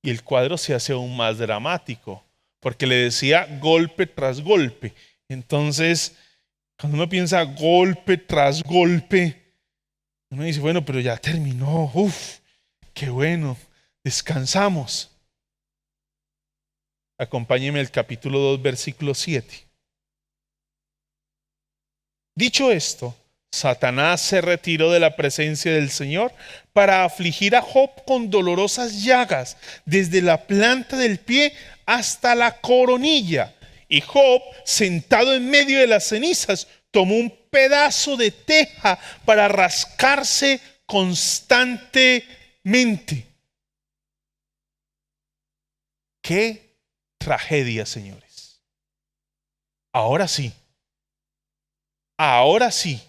Y el cuadro se hace aún más dramático, porque le decía golpe tras golpe. Entonces, cuando uno piensa golpe tras golpe, uno dice, bueno, pero ya terminó. Uf, qué bueno, descansamos. Acompáñeme al capítulo 2, versículo 7. Dicho esto, Satanás se retiró de la presencia del Señor para afligir a Job con dolorosas llagas, desde la planta del pie hasta la coronilla. Y Job, sentado en medio de las cenizas, tomó un pedazo de teja para rascarse constantemente. ¡Qué tragedia, señores! Ahora sí. Ahora sí.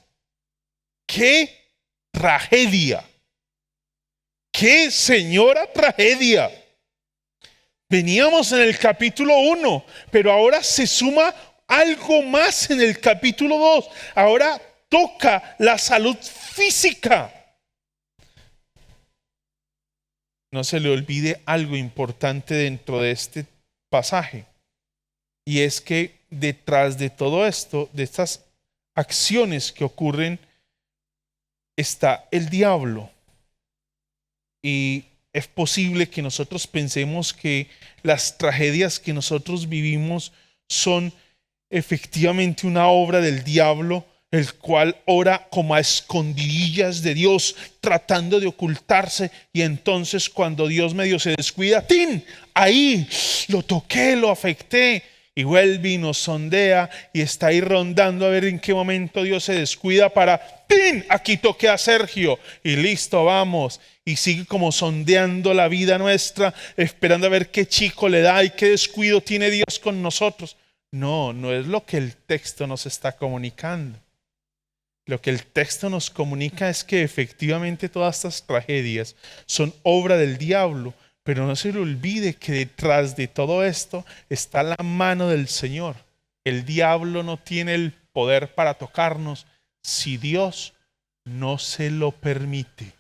¡Qué tragedia! ¡Qué señora tragedia! Veníamos en el capítulo 1, pero ahora se suma algo más en el capítulo 2. Ahora toca la salud física. No se le olvide algo importante dentro de este pasaje. Y es que detrás de todo esto, de estas acciones que ocurren, está el diablo. Y es posible que nosotros pensemos que las tragedias que nosotros vivimos son efectivamente una obra del diablo, el cual ora como a escondidillas de Dios, tratando de ocultarse, y entonces cuando Dios medio se descuida, ¡tin!, ahí lo toqué, lo afecté, y vuelve y nos sondea y está ahí rondando a ver en qué momento Dios se descuida para ¡pin! Aquí toqué a Sergio y listo, vamos. Y sigue como sondeando la vida nuestra, esperando a ver qué chico le da y qué descuido tiene Dios con nosotros. No, no es lo que el texto nos está comunicando. Lo que el texto nos comunica es que efectivamente todas estas tragedias son obra del diablo. Pero no se le olvide que detrás de todo esto está la mano del Señor. El diablo no tiene el poder para tocarnos si Dios no se lo permite.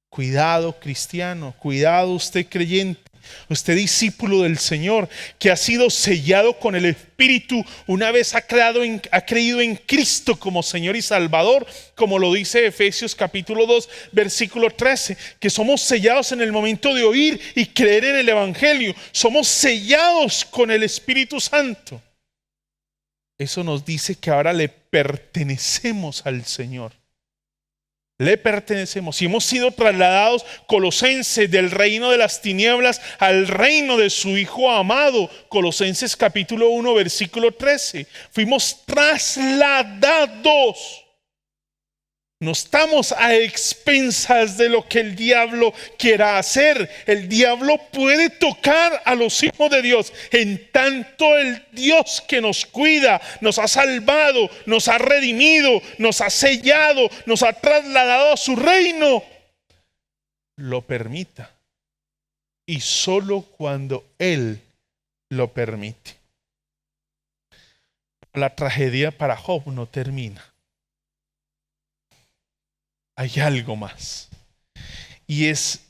Cuidado, cristiano, cuidado usted creyente, usted discípulo del Señor, que ha sido sellado con el Espíritu una vez ha creído en Cristo como Señor y Salvador, como lo dice Efesios capítulo 2, versículo 13, que somos sellados en el momento de oír y creer en el Evangelio. Somos sellados con el Espíritu Santo. Eso nos dice que ahora le pertenecemos al Señor. Le pertenecemos y hemos sido trasladados, Colosenses, del reino de las tinieblas al reino de su Hijo amado. Colosenses capítulo 1, versículo 13. Fuimos trasladados. No estamos a expensas de lo que el diablo quiera hacer. El diablo puede tocar a los hijos de Dios, en tanto el Dios que nos cuida, nos ha salvado, nos ha redimido, nos ha sellado, nos ha trasladado a su reino, lo permita. Y solo cuando Él lo permite. La tragedia para Job no termina. Hay algo más, y es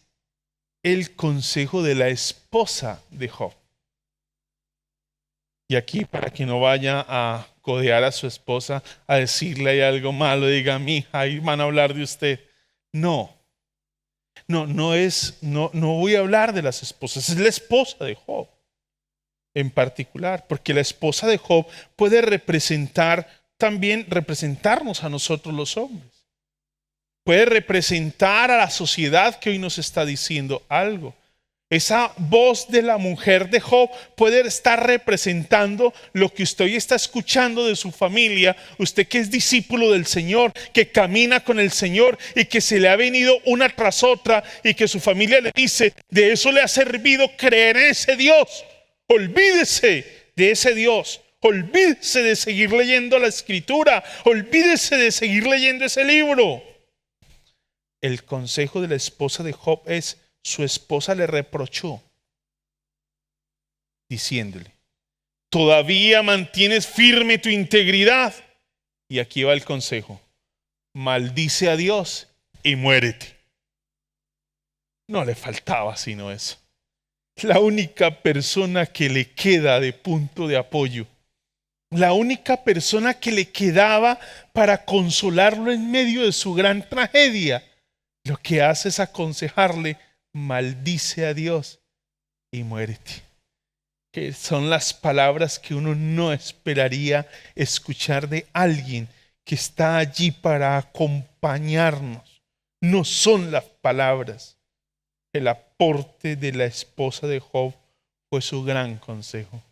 el consejo de la esposa de Job. Y aquí, para que no vaya a codear a su esposa, a decirle hay algo malo, diga, mija, ahí van a hablar de usted. No voy a hablar de las esposas, es la esposa de Job en particular, porque la esposa de Job puede representarnos a nosotros los hombres. Puede representar a la sociedad que hoy nos está diciendo algo. Esa voz de la mujer de Job puede estar representando lo que usted hoy está escuchando de su familia. Usted que es discípulo del Señor, que camina con el Señor y que se le ha venido una tras otra y que su familia le dice, de eso le ha servido creer en ese Dios. Olvídese de ese Dios. Olvídese de seguir leyendo la Escritura. Olvídese de seguir leyendo ese libro. El consejo de la esposa de Job es: su esposa le reprochó, diciéndole, todavía mantienes firme tu integridad. Y aquí va el consejo: maldice a Dios y muérete. No le faltaba sino eso. La única persona que le queda de punto de apoyo, la única persona que le quedaba para consolarlo en medio de su gran tragedia, lo que hace es aconsejarle: maldice a Dios y muérete. Que son las palabras que uno no esperaría escuchar de alguien que está allí para acompañarnos. No son las palabras. El aporte de la esposa de Job fue su gran consejo: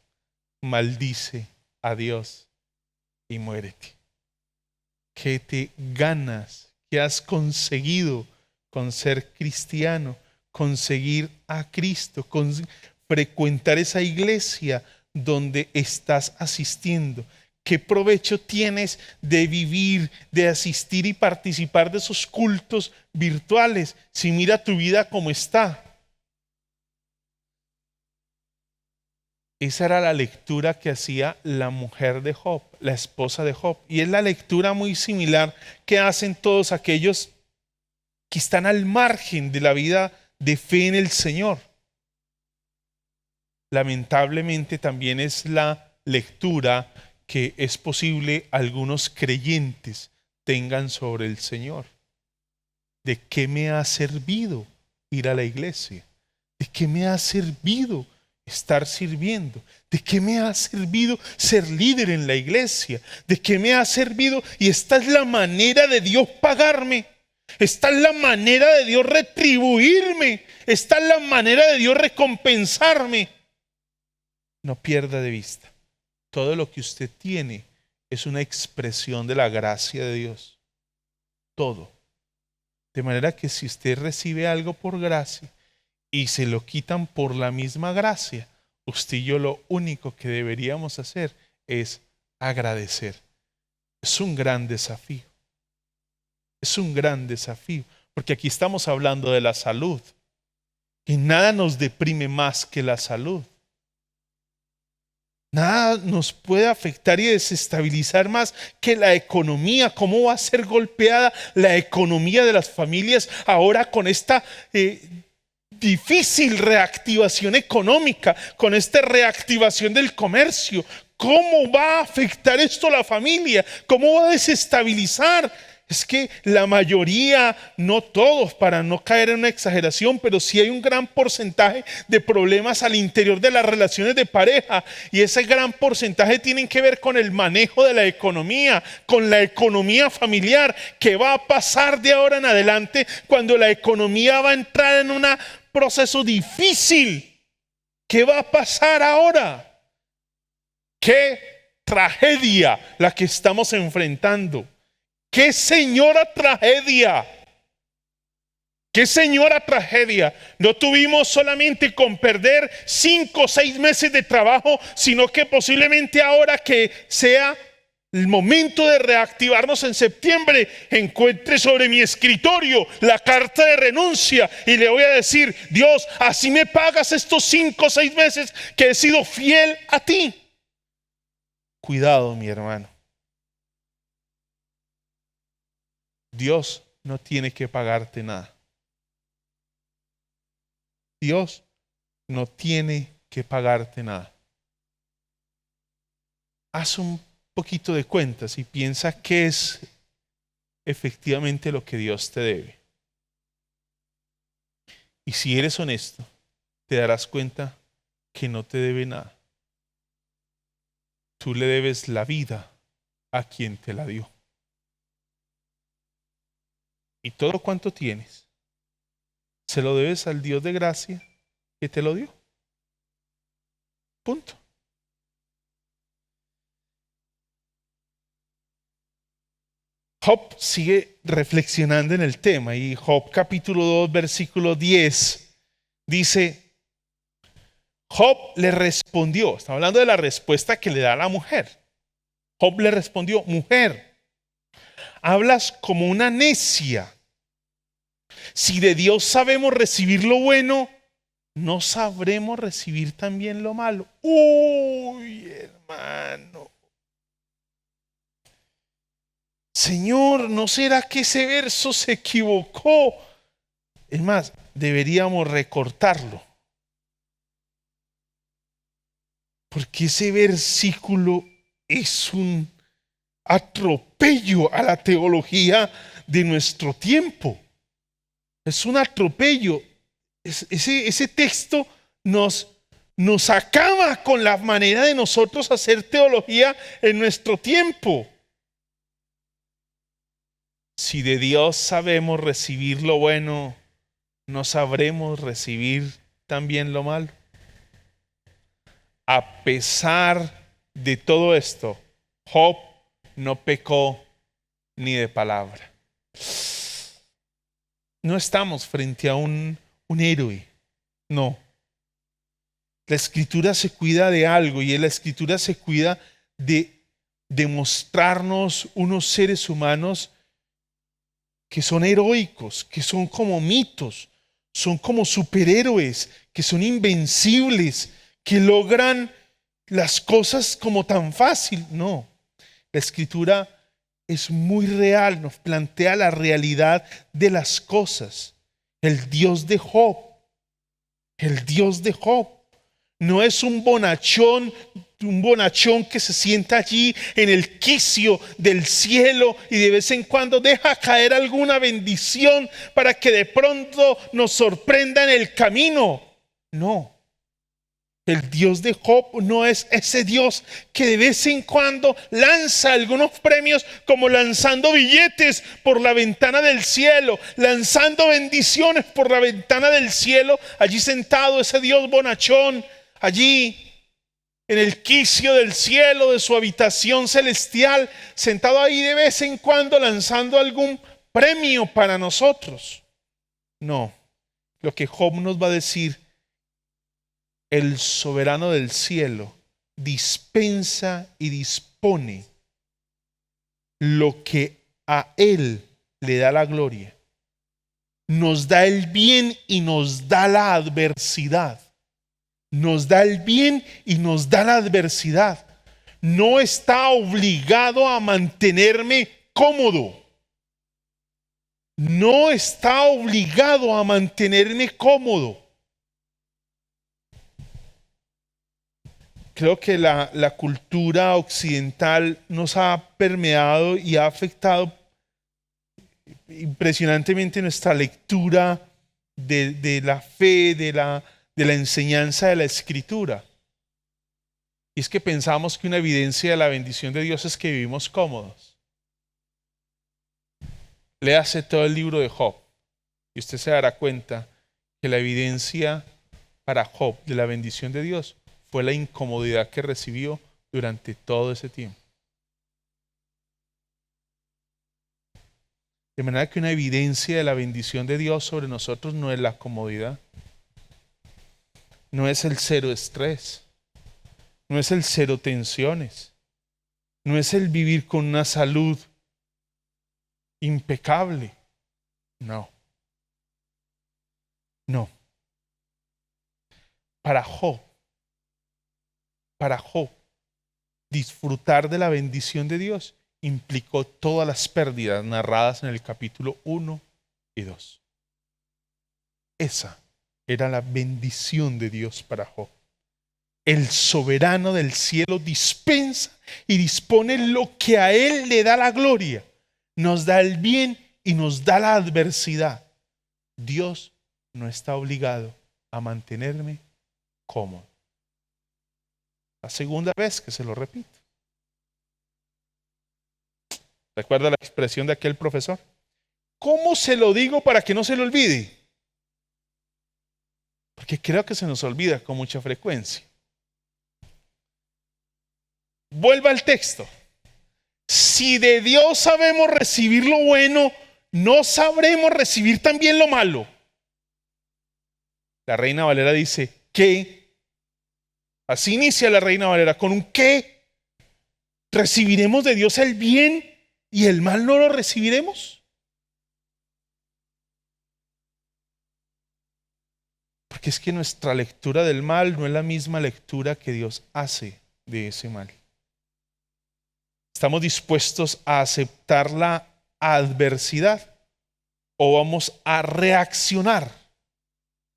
maldice a Dios y muérete. ¿Qué te ganas? ¿Qué has conseguido con ser cristiano? Conseguir a Cristo, con frecuentar esa iglesia donde estás asistiendo. ¿Qué provecho tienes de vivir, de asistir y participar de esos cultos virtuales si mira tu vida como está? Esa era la lectura que hacía la mujer de Job, la esposa de Job. Y es la lectura muy similar que hacen todos aquellos que están al margen de la vida de fe en el Señor. Lamentablemente también es la lectura que es posible algunos creyentes tengan sobre el Señor. ¿De qué me ha servido ir a la iglesia? ¿De qué me ha servido estar sirviendo? ¿De qué me ha servido ser líder en la iglesia? ¿De qué me ha servido? Y esta es la manera de Dios pagarme. Esta es la manera de Dios retribuirme. Esta es la manera de Dios recompensarme. No pierda de vista: todo lo que usted tiene es una expresión de la gracia de Dios. Todo. De manera que si usted recibe algo por gracia y se lo quitan por la misma gracia, usted y yo lo único que deberíamos hacer es agradecer. Es un gran desafío. Es un gran desafío, porque aquí estamos hablando de la salud. Y nada nos deprime más que la salud. Nada nos puede afectar y desestabilizar más que la economía. ¿Cómo va a ser golpeada la economía de las familias ahora con esta difícil reactivación económica, con esta reactivación del comercio? ¿Cómo va a afectar esto a la familia? ¿Cómo va a desestabilizar? Es que la mayoría, no todos, para no caer en una exageración, pero sí hay un gran porcentaje de problemas al interior de las relaciones de pareja, y ese gran porcentaje tienen que ver con el manejo de la economía, con la economía familiar. ¿Qué va a pasar de ahora en adelante cuando la economía va a entrar en un proceso difícil? ¿Qué va a pasar ahora? ¡Qué tragedia la que estamos enfrentando! ¡Qué señora tragedia! ¡Qué señora tragedia! No tuvimos solamente con perder 5 o 6 meses de trabajo, sino que posiblemente ahora que sea el momento de reactivarnos en septiembre, encuentre sobre mi escritorio la carta de renuncia y le voy a decir: Dios, así me pagas estos 5 o 6 meses que he sido fiel a ti. Cuidado, mi hermano. Dios no tiene que pagarte nada. Dios no tiene que pagarte nada. Haz un poquito de cuentas y piensa qué es efectivamente lo que Dios te debe. Y si eres honesto, te darás cuenta que no te debe nada. Tú le debes la vida a quien te la dio. Y todo cuanto tienes, se lo debes al Dios de gracia que te lo dio. Punto. Job sigue reflexionando en el tema y Job capítulo 2 versículo 10 dice, Job le respondió, está hablando de la respuesta que le da la mujer. Job le respondió, mujer, hablas como una necia. Si de Dios sabemos recibir lo bueno, ¿no sabremos recibir también lo malo? Uy, hermano. Señor, ¿no será que ese verso se equivocó? Es más, deberíamos recortarlo. Porque ese versículo es un atropello a la teología de nuestro tiempo. Es un atropello. Ese texto nos acaba con la manera de nosotros hacer teología en nuestro tiempo. Si de Dios sabemos recibir lo bueno, ¿no sabremos recibir también lo malo? A pesar de todo esto, Job no pecó ni de palabra. No estamos frente a un héroe, no. La Escritura se cuida de algo y la Escritura se cuida de mostrarnos unos seres humanos que son heroicos, que son como mitos, son como superhéroes, que son invencibles, que logran las cosas como tan fácil. No, la Escritura es muy real, nos plantea la realidad de las cosas. El Dios de Job no es un bonachón que se sienta allí en el quicio del cielo y de vez en cuando deja caer alguna bendición para que de pronto nos sorprenda en el camino. No. El Dios de Job no es ese Dios que de vez en cuando lanza algunos premios, como lanzando billetes por la ventana del cielo, lanzando bendiciones por la ventana del cielo, allí sentado ese Dios bonachón, allí en el quicio del cielo de su habitación celestial, sentado ahí de vez en cuando lanzando algún premio para nosotros. No, lo que Job nos va a decir: el soberano del cielo dispensa y dispone lo que a él le da la gloria. Nos da el bien y nos da la adversidad. Nos da el bien y nos da la adversidad. No está obligado a mantenerme cómodo. No está obligado a mantenerme cómodo. Creo que la cultura occidental nos ha permeado y ha afectado impresionantemente nuestra lectura de la fe, de la enseñanza de la Escritura. Y es que pensamos que una evidencia de la bendición de Dios es que vivimos cómodos. Léase todo el libro de Job y usted se dará cuenta que la evidencia para Job de la bendición de Dios fue la incomodidad que recibió durante todo ese tiempo. De manera que una evidencia de la bendición de Dios sobre nosotros no es la comodidad, no es el cero estrés, no es el cero tensiones, no es el vivir con una salud impecable. No. No. Para Job, disfrutar de la bendición de Dios implicó todas las pérdidas narradas en el capítulo 1 y 2. Esa era la bendición de Dios para Job. El soberano del cielo dispensa y dispone lo que a él le da la gloria. Nos da el bien y nos da la adversidad. Dios no está obligado a mantenerme cómodo. La segunda vez que se lo repito. ¿Recuerda la expresión de aquel profesor? ¿Cómo se lo digo para que no se lo olvide? Porque creo que se nos olvida con mucha frecuencia. Vuelva al texto. Si de Dios sabemos recibir lo bueno, ¿no sabremos recibir también lo malo? La Reina Valera dice, ¿qué? Así inicia la Reina Valera, con un ¿qué? ¿Recibiremos de Dios el bien y el mal no lo recibiremos? Porque es que nuestra lectura del mal no es la misma lectura que Dios hace de ese mal. ¿Estamos dispuestos a aceptar la adversidad o vamos a reaccionar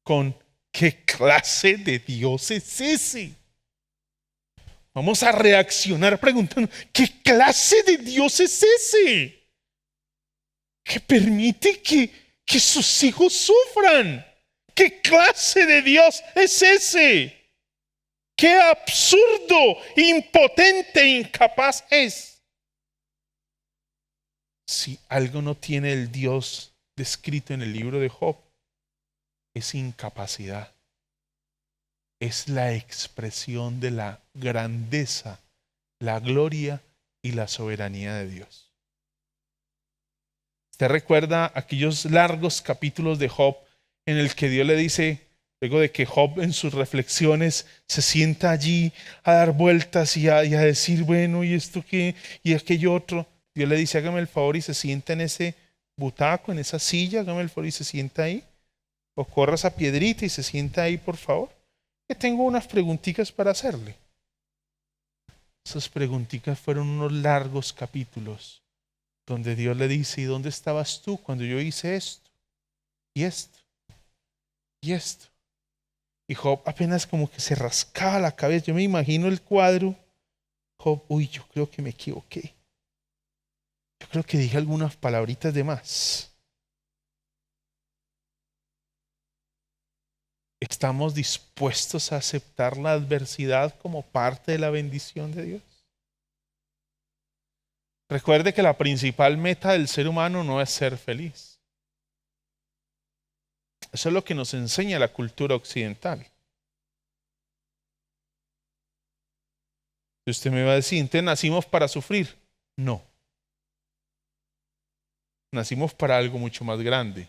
con ¿qué clase de Dios es ese? Vamos a reaccionar preguntando ¿qué clase de Dios es ese? Que permite que sus hijos sufran. ¿Qué clase de Dios es ese? ¡Qué absurdo, impotente, incapaz es! Si algo no tiene el Dios descrito en el libro de Job, es incapacidad. Es la expresión de la grandeza, la gloria y la soberanía de Dios. ¿Usted recuerda aquellos largos capítulos de Job en el que Dios le dice, luego de que Job en sus reflexiones se sienta allí a dar vueltas y a decir, bueno, ¿y esto qué? ¿Y aquello otro? Dios le dice, hágame el favor y se sienta en ese butaco, en esa silla, hágame el favor y se sienta ahí. O corra esa piedrita y se sienta ahí, por favor. Que tengo unas preguntitas para hacerle. Esas preguntitas fueron unos largos capítulos donde Dios le dice, ¿y dónde estabas tú cuando yo hice esto? Y esto. Y esto. Y Job apenas como que se rascaba la cabeza. Yo me imagino el cuadro. Job, uy, yo creo que me equivoqué. Yo creo que dije algunas palabritas de más. ¿Estamos dispuestos a aceptar la adversidad como parte de la bendición de Dios? Recuerde que la principal meta del ser humano no es ser feliz. Eso es lo que nos enseña la cultura occidental. Y usted me va a decir, ¿entonces nacimos para sufrir? No. Nacimos para algo mucho más grande.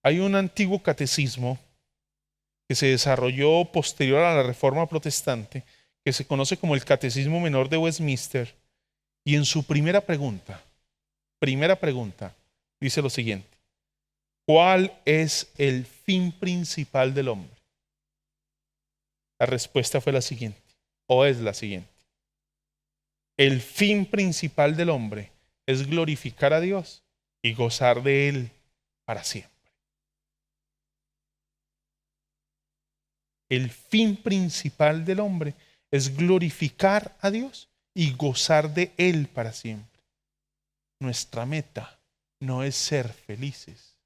Hay un antiguo catecismo que se desarrolló posterior a la Reforma Protestante, que se conoce como el Catecismo Menor de Westminster, y en su primera pregunta, dice lo siguiente: ¿cuál es el fin principal del hombre? La respuesta fue la siguiente, o es la siguiente: el fin principal del hombre es glorificar a Dios y gozar de Él para siempre. El fin principal del hombre es glorificar a Dios y gozar de Él para siempre. Nuestra meta no es ser felices,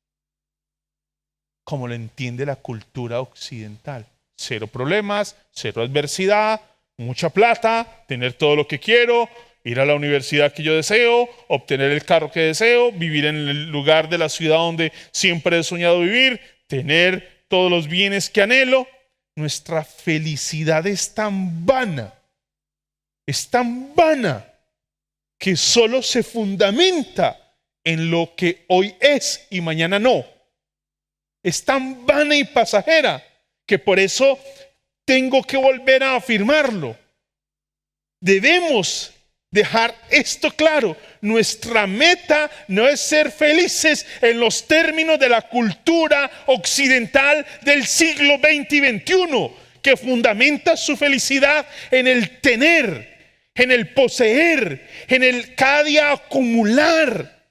como lo entiende la cultura occidental. Cero problemas, cero adversidad, mucha plata, tener todo lo que quiero, ir a la universidad que yo deseo, obtener el carro que deseo, vivir en el lugar de la ciudad donde siempre he soñado vivir, tener todos los bienes que anhelo. Nuestra felicidad es tan vana que solo se fundamenta en lo que hoy es y mañana no. Es tan vana y pasajera que por eso tengo que volver a afirmarlo. Debemos dejar esto claro. Nuestra meta no es ser felices en los términos de la cultura occidental del siglo XX y XXI, que fundamenta su felicidad en el tener, en el poseer, en el cada día acumular,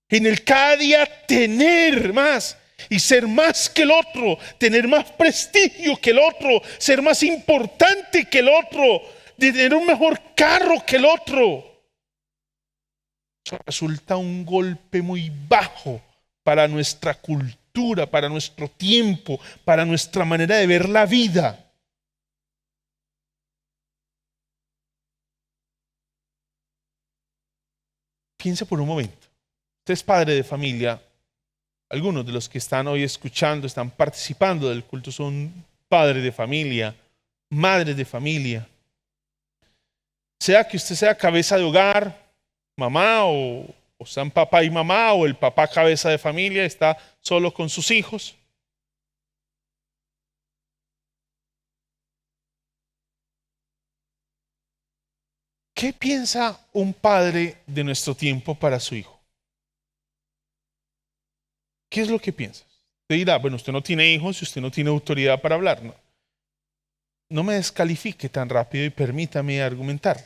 en el cada día tener más y ser más que el otro, tener más prestigio que el otro, ser más importante que el otro, de tener un mejor carro que el otro. Eso resulta un golpe muy bajo para nuestra cultura, para nuestro tiempo, para nuestra manera de ver la vida. Piense por un momento. Usted es padre de familia algunos de los que están hoy escuchando, están participando del culto, son padres de familia, madres de familia. Sea que usted sea cabeza de hogar, mamá, o sean papá y mamá, o el papá cabeza de familia, está solo con sus hijos. ¿Qué piensa un padre de nuestro tiempo para su hijo? ¿Qué es lo que piensas? Usted dirá, bueno, usted no tiene hijos y usted no tiene autoridad para hablar. No me descalifique tan rápido y permítame argumentar.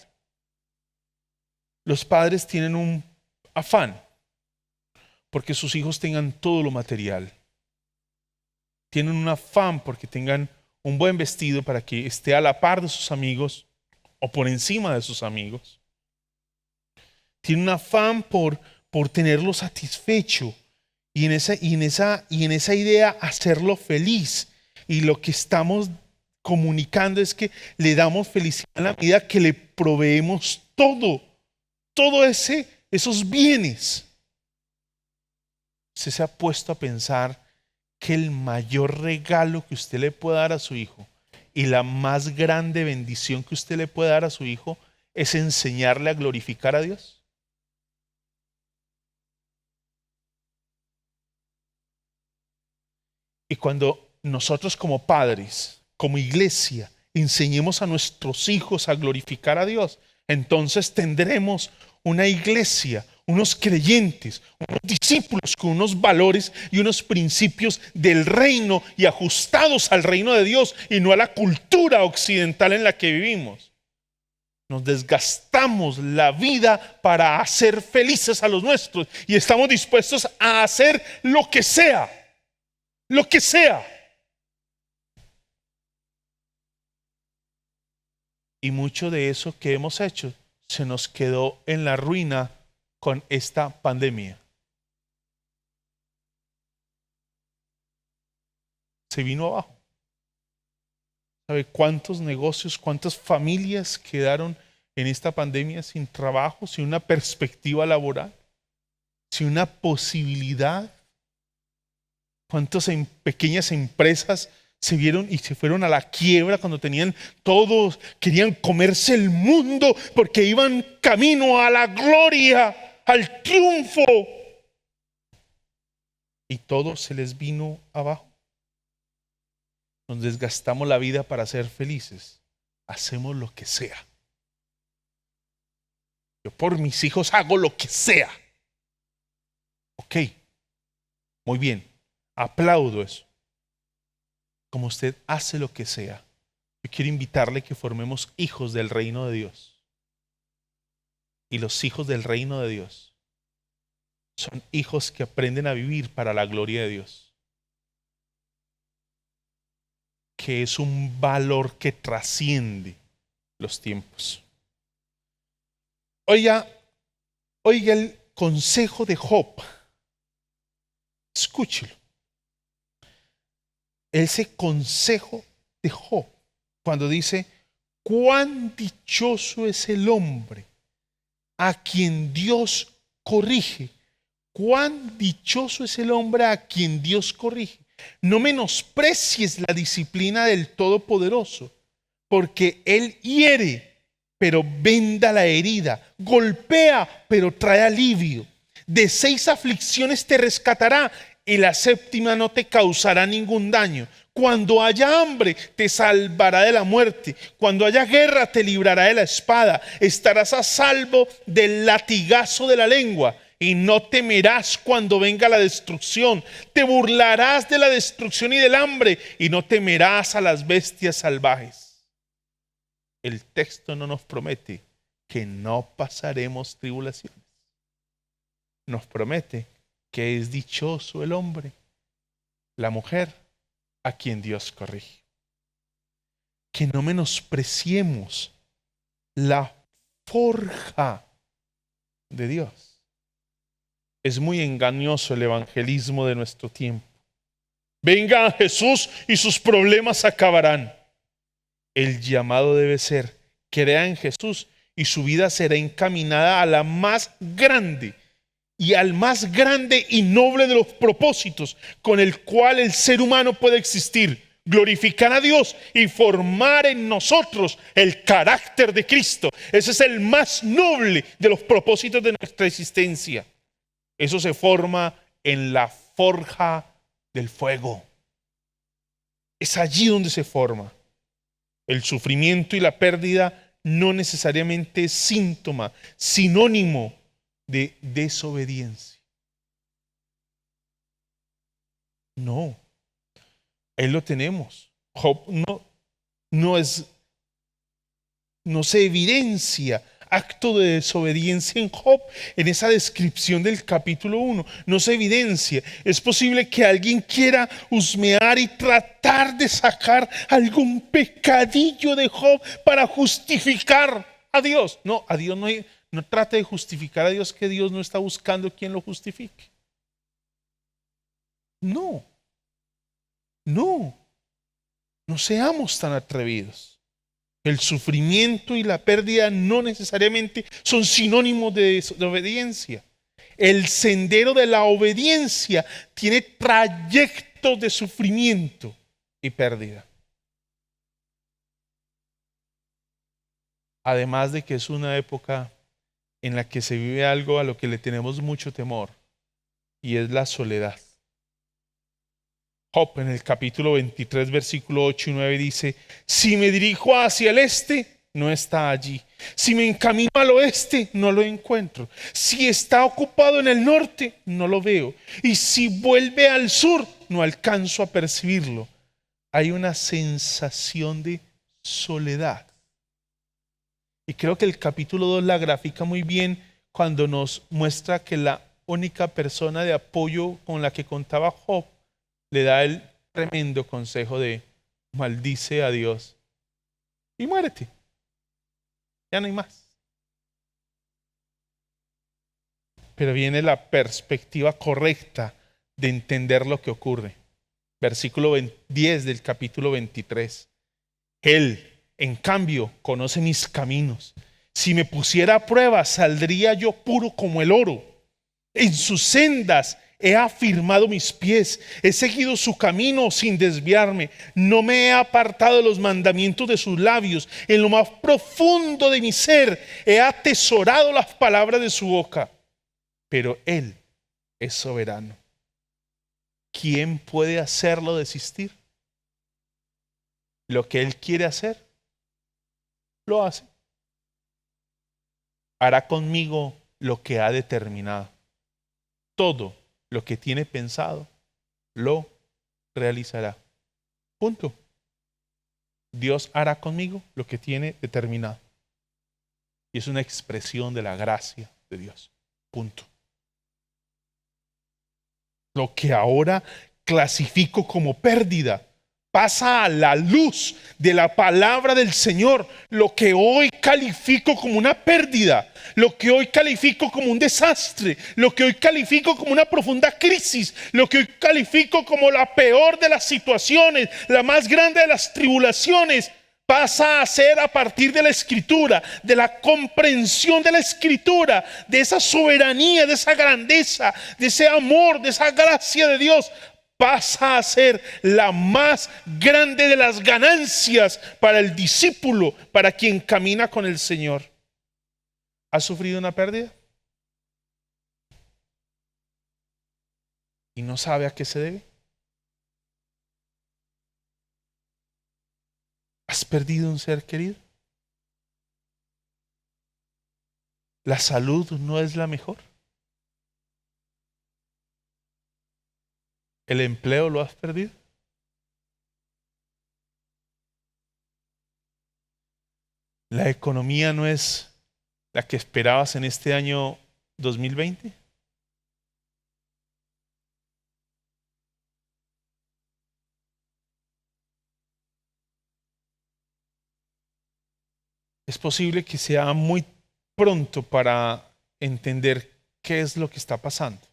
Los padres tienen un afán porque sus hijos tengan todo lo material. Tienen un afán porque tengan un buen vestido para que esté a la par de sus amigos o por encima de sus amigos. Tienen un afán por tenerlo satisfecho y en esa idea hacerlo feliz. Y lo que estamos comunicando es que le damos felicidad en la medida que le proveemos todos esos bienes. Usted se ha puesto a pensar que el mayor regalo que usted le puede dar a su hijo y la más grande bendición que usted le puede dar a su hijo es enseñarle a glorificar a Dios. Y cuando nosotros como padres, como iglesia, enseñemos a nuestros hijos a glorificar a Dios, entonces tendremos una iglesia, unos creyentes, unos discípulos con unos valores y unos principios del reino y ajustados al reino de Dios y no a la cultura occidental en la que vivimos. Nos desgastamos la vida para hacer felices a los nuestros y estamos dispuestos a hacer lo que sea. Lo que sea. Y mucho de eso que hemos hecho se nos quedó en la ruina con esta pandemia. Se vino abajo. ¿Sabe cuántos negocios, cuántas familias quedaron en esta pandemia sin trabajo, sin una perspectiva laboral, sin una posibilidad? ¿Cuántas pequeñas empresas se vieron y se fueron a la quiebra cuando tenían todos, querían comerse el mundo porque iban camino a la gloria, al triunfo? Y todo se les vino abajo. Nos desgastamos la vida para ser felices. Hacemos lo que sea. Yo por mis hijos hago lo que sea. Ok, muy bien. Aplaudo eso. Como usted hace lo que sea, yo quiero invitarle que formemos hijos del reino de Dios. Y los hijos del reino de Dios son hijos que aprenden a vivir para la gloria de Dios. Que es un valor que trasciende los tiempos. Oiga el consejo de Job. Escúchelo. Ese consejo de Job, cuando dice, cuán dichoso es el hombre a quien Dios corrige. Cuán dichoso es el hombre a quien Dios corrige. No menosprecies la disciplina del Todopoderoso, porque Él hiere, pero venda la herida, golpea, pero trae alivio. De 6 aflicciones te rescatará, y la 7ª no te causará ningún daño. Cuando haya hambre, te salvará de la muerte. Cuando haya guerra, te librará de la espada. Estarás a salvo del latigazo de la lengua. Y no temerás cuando venga la destrucción. Te burlarás de la destrucción y del hambre. Y no temerás a las bestias salvajes. El texto no nos promete que no pasaremos tribulaciones. Nos promete que es dichoso el hombre, la mujer a quien Dios corrige. Que no menospreciemos la forja de Dios. Es muy engañoso el evangelismo de nuestro tiempo. Venga a Jesús y sus problemas acabarán. El llamado debe ser, crea en Jesús y su vida será encaminada a la más grande y al más grande y noble de los propósitos con el cual el ser humano puede existir: glorificar a Dios y formar en nosotros el carácter de Cristo. Ese es el más noble de los propósitos de nuestra existencia. Eso se forma en la forja del fuego. Es allí donde se forma. El sufrimiento y la pérdida no necesariamente es síntoma, sinónimo de desobediencia. No, ahí lo tenemos. Job no se evidencia acto de desobediencia en Job, en esa descripción del capítulo 1. No se evidencia. Es posible que alguien quiera husmear y tratar de sacar algún pecadillo de Job para justificar a Dios. No, a Dios no trate de justificar a Dios, que Dios no está buscando quien lo justifique. No seamos tan atrevidos. El sufrimiento y la pérdida no necesariamente son sinónimos de desobediencia. El sendero de la obediencia tiene trayectos de sufrimiento y pérdida. Además de que es una época en la que se vive algo a lo que le tenemos mucho temor, y es la soledad. Job en el capítulo 23, versículo 8 y 9 dice: si me dirijo hacia el este, no está allí. Si me encamino al oeste, no lo encuentro. Si está ocupado en el norte, no lo veo. Y si vuelve al sur, no alcanzo a percibirlo. Hay una sensación de soledad. Y creo que el capítulo 2 la grafica muy bien cuando nos muestra que la única persona de apoyo con la que contaba Job le da el tremendo consejo de: maldice a Dios y muérete. Ya no hay más. Pero viene la perspectiva correcta de entender lo que ocurre. Versículo 10 del capítulo 23. Él, en cambio, conoce mis caminos. Si me pusiera a prueba, saldría yo puro como el oro. En sus sendas he afirmado mis pies, he seguido su camino sin desviarme, no me he apartado de los mandamientos de sus labios. En lo más profundo de mi ser he atesorado las palabras de su boca. Pero Él es soberano. ¿Quién puede hacerlo desistir? Lo que Él quiere hacer, lo hace. Hará conmigo lo que ha determinado. Todo lo que tiene pensado, lo realizará. Punto. Dios hará conmigo lo que tiene determinado. Y es una expresión de la gracia de Dios. Punto. Lo que ahora clasifico como pérdida pasa a la luz de la palabra del Señor. Lo que hoy califico como una pérdida, lo que hoy califico como un desastre, lo que hoy califico como una profunda crisis, lo que hoy califico como la peor de las situaciones, la más grande de las tribulaciones, pasa a ser, a partir de la Escritura, de la comprensión de la Escritura, de esa soberanía, de esa grandeza, de ese amor, de esa gracia de Dios, pasa a ser la más grande de las ganancias para el discípulo, para quien camina con el Señor. ¿Has sufrido una pérdida? ¿Y no sabe a qué se debe? ¿Has perdido un ser querido? ¿La salud no es la mejor? ¿El empleo lo has perdido? ¿La economía no es la que esperabas en este año 2020? Es posible que sea muy pronto para entender qué es lo que está pasando.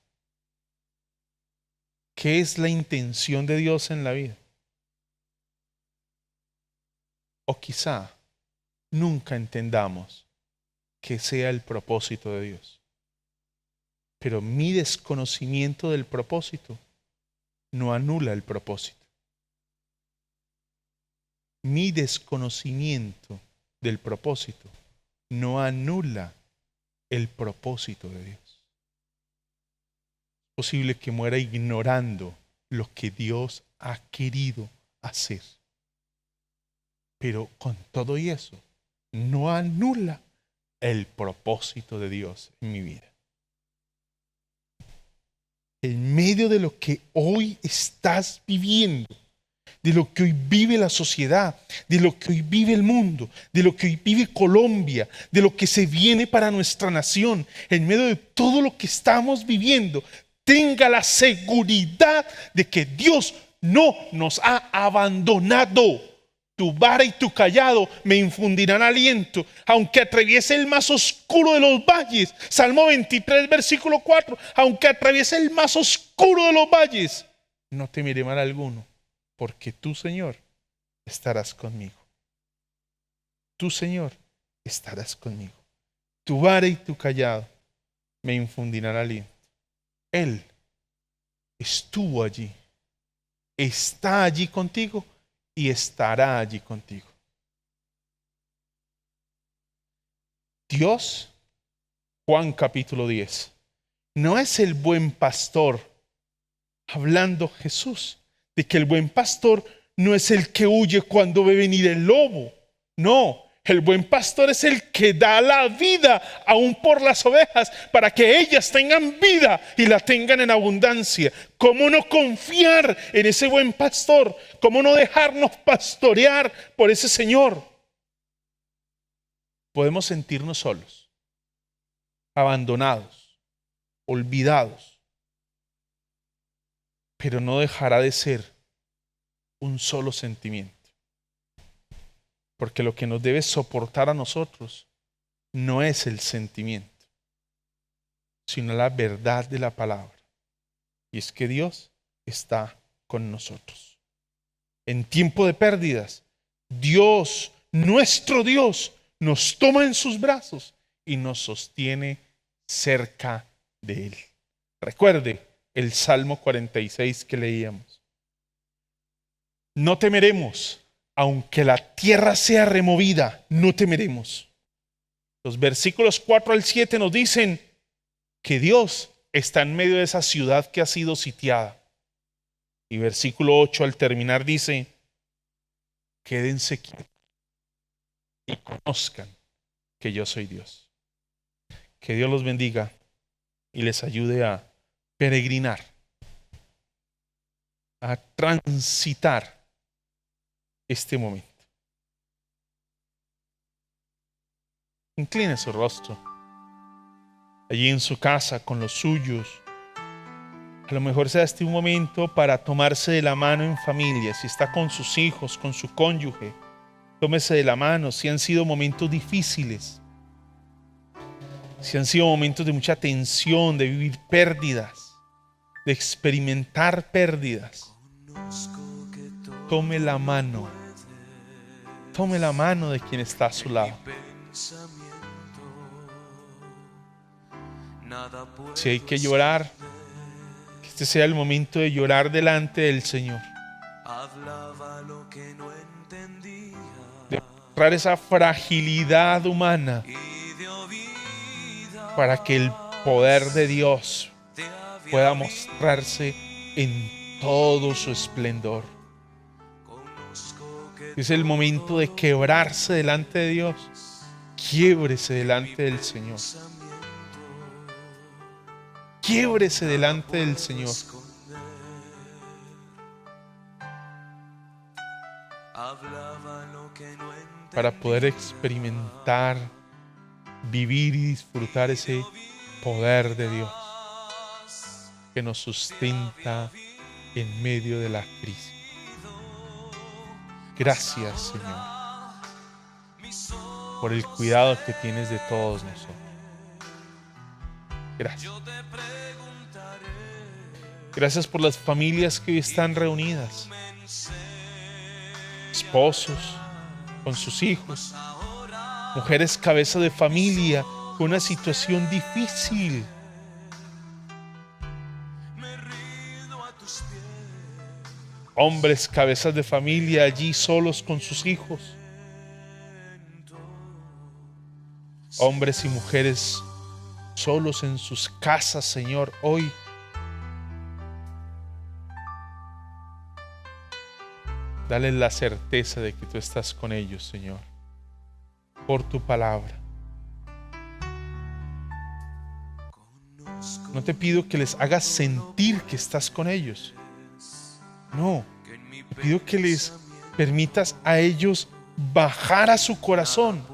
¿Qué es la intención de Dios en la vida? O quizá nunca entendamos que sea el propósito de Dios. Pero mi desconocimiento del propósito no anula el propósito. Mi desconocimiento del propósito no anula el propósito de Dios. Es posible que muera ignorando lo que Dios ha querido hacer. Pero con todo y eso, no anula el propósito de Dios en mi vida. En medio de lo que hoy estás viviendo, de lo que hoy vive la sociedad, de lo que hoy vive el mundo, de lo que hoy vive Colombia, de lo que se viene para nuestra nación, en medio de todo lo que estamos viviendo, tenga la seguridad de que Dios no nos ha abandonado. Tu vara y tu callado me infundirán aliento, aunque atraviese el más oscuro de los valles. Salmo 23, versículo 4. Aunque atraviese el más oscuro de los valles, no temeré mal alguno, porque tú, Señor, estarás conmigo. Tú, Señor, estarás conmigo. Tu vara y tu callado me infundirán aliento. Él estuvo allí, está allí contigo y estará allí contigo. Dios, Juan capítulo 10, no es el buen pastor, hablando Jesús, de que el buen pastor no es el que huye cuando ve venir el lobo. No, el buen pastor es el que da la vida aún por las ovejas para que ellas tengan vida y la tengan en abundancia. ¿Cómo no confiar en ese buen pastor? ¿Cómo no dejarnos pastorear por ese Señor? Podemos sentirnos solos, abandonados, olvidados, pero no dejará de ser un solo sentimiento. Porque lo que nos debe soportar a nosotros no es el sentimiento, sino la verdad de la palabra. Y es que Dios está con nosotros. En tiempo de pérdidas, Dios, nuestro Dios, nos toma en sus brazos y nos sostiene cerca de Él. Recuerde el Salmo 46 que leíamos. No temeremos. Aunque la tierra sea removida, no temeremos. Los versículos 4 al 7 nos dicen que Dios está en medio de esa ciudad que ha sido sitiada. Y versículo 8 al terminar dice, quédense quietos y conozcan que yo soy Dios. Que Dios los bendiga y les ayude a peregrinar, a transitar este momento. Incline su rostro allí en su casa con los suyos. A lo mejor sea este un momento para tomarse de la mano en familia. Si está con sus hijos, con su cónyuge, tómese de la mano. Si han sido momentos difíciles, si han sido momentos de mucha tensión, de vivir pérdidas, de experimentar pérdidas, tome la mano de quien está a su lado. Si hay que llorar, que este sea el momento de llorar delante del Señor, de mostrar esa fragilidad humana para que el poder de Dios pueda mostrarse en todo su esplendor. Es el momento de quebrarse delante de Dios. Quiébrese delante del Señor. Quiébrese delante del Señor. Para poder experimentar, vivir y disfrutar ese poder de Dios que nos sustenta en medio de la crisis. Gracias, Señor, por el cuidado que tienes de todos nosotros. Gracias. Gracias por las familias que hoy están reunidas. Esposos con sus hijos, mujeres cabeza de familia con una situación difícil. Hombres, cabezas de familia allí solos con sus hijos. Hombres y mujeres solos en sus casas, Señor, hoy. Dale la certeza de que tú estás con ellos, Señor, por tu palabra. No te pido que les hagas sentir que estás con ellos. No, te pido que les permitas a ellos bajar a su corazón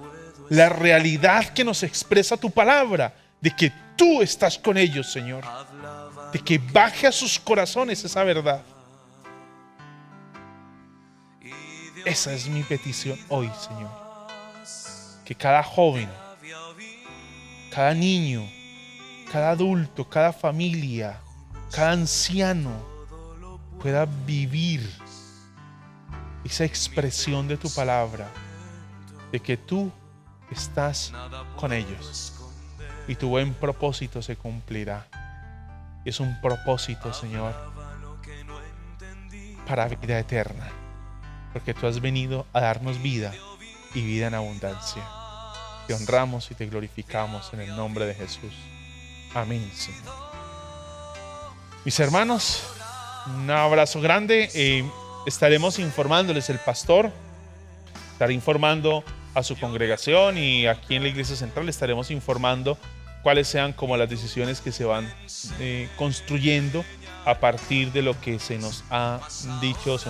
la realidad que nos expresa tu palabra, de que tú estás con ellos, Señor. De que baje a sus corazones esa verdad. Esa es mi petición hoy, Señor. Que cada joven, cada niño, cada adulto, cada familia, cada anciano pueda vivir esa expresión de tu palabra, de que tú estás con ellos y tu buen propósito se cumplirá. Es un propósito, Señor, para vida eterna, porque tú has venido a darnos vida y vida en abundancia. Te honramos y te glorificamos en el nombre de Jesús. Amén, Señor. Mis hermanos, un abrazo grande. Estaremos informándoles, el pastor estará informando a su congregación, y aquí en la Iglesia Central estaremos informando cuáles sean como las decisiones que se van construyendo a partir de lo que se nos ha dicho, se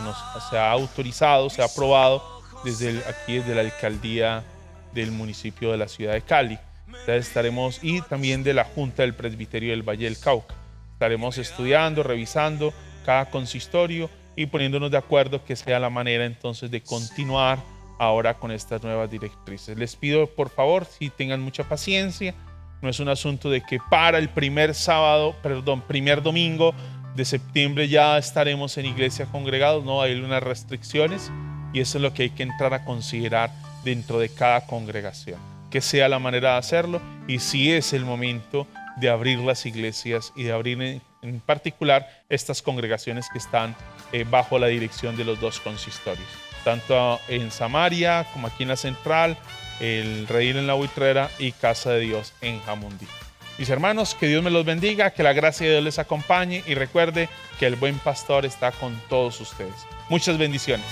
ha autorizado, se ha aprobado aquí desde la alcaldía del municipio de la ciudad de Cali. Entonces estaremos, y también de la Junta del Presbiterio del Valle del Cauca. Estaremos estudiando, revisando cada consistorio y poniéndonos de acuerdo que sea la manera entonces de continuar ahora con estas nuevas directrices. Les pido por favor si tengan mucha paciencia. No es un asunto de que para el primer domingo de septiembre ya estaremos en iglesia congregados. No, hay unas restricciones y eso es lo que hay que entrar a considerar dentro de cada congregación. Que sea la manera de hacerlo, y si es el momento de abrir las iglesias y de abrir en particular estas congregaciones que están bajo la dirección de los dos consistorios, tanto en Samaria como aquí en la Central, el Redil en la Buitrera y Casa de Dios en Jamundí. Mis hermanos, que Dios me los bendiga, que la gracia de Dios les acompañe, y recuerde que el buen pastor está con todos ustedes. Muchas bendiciones.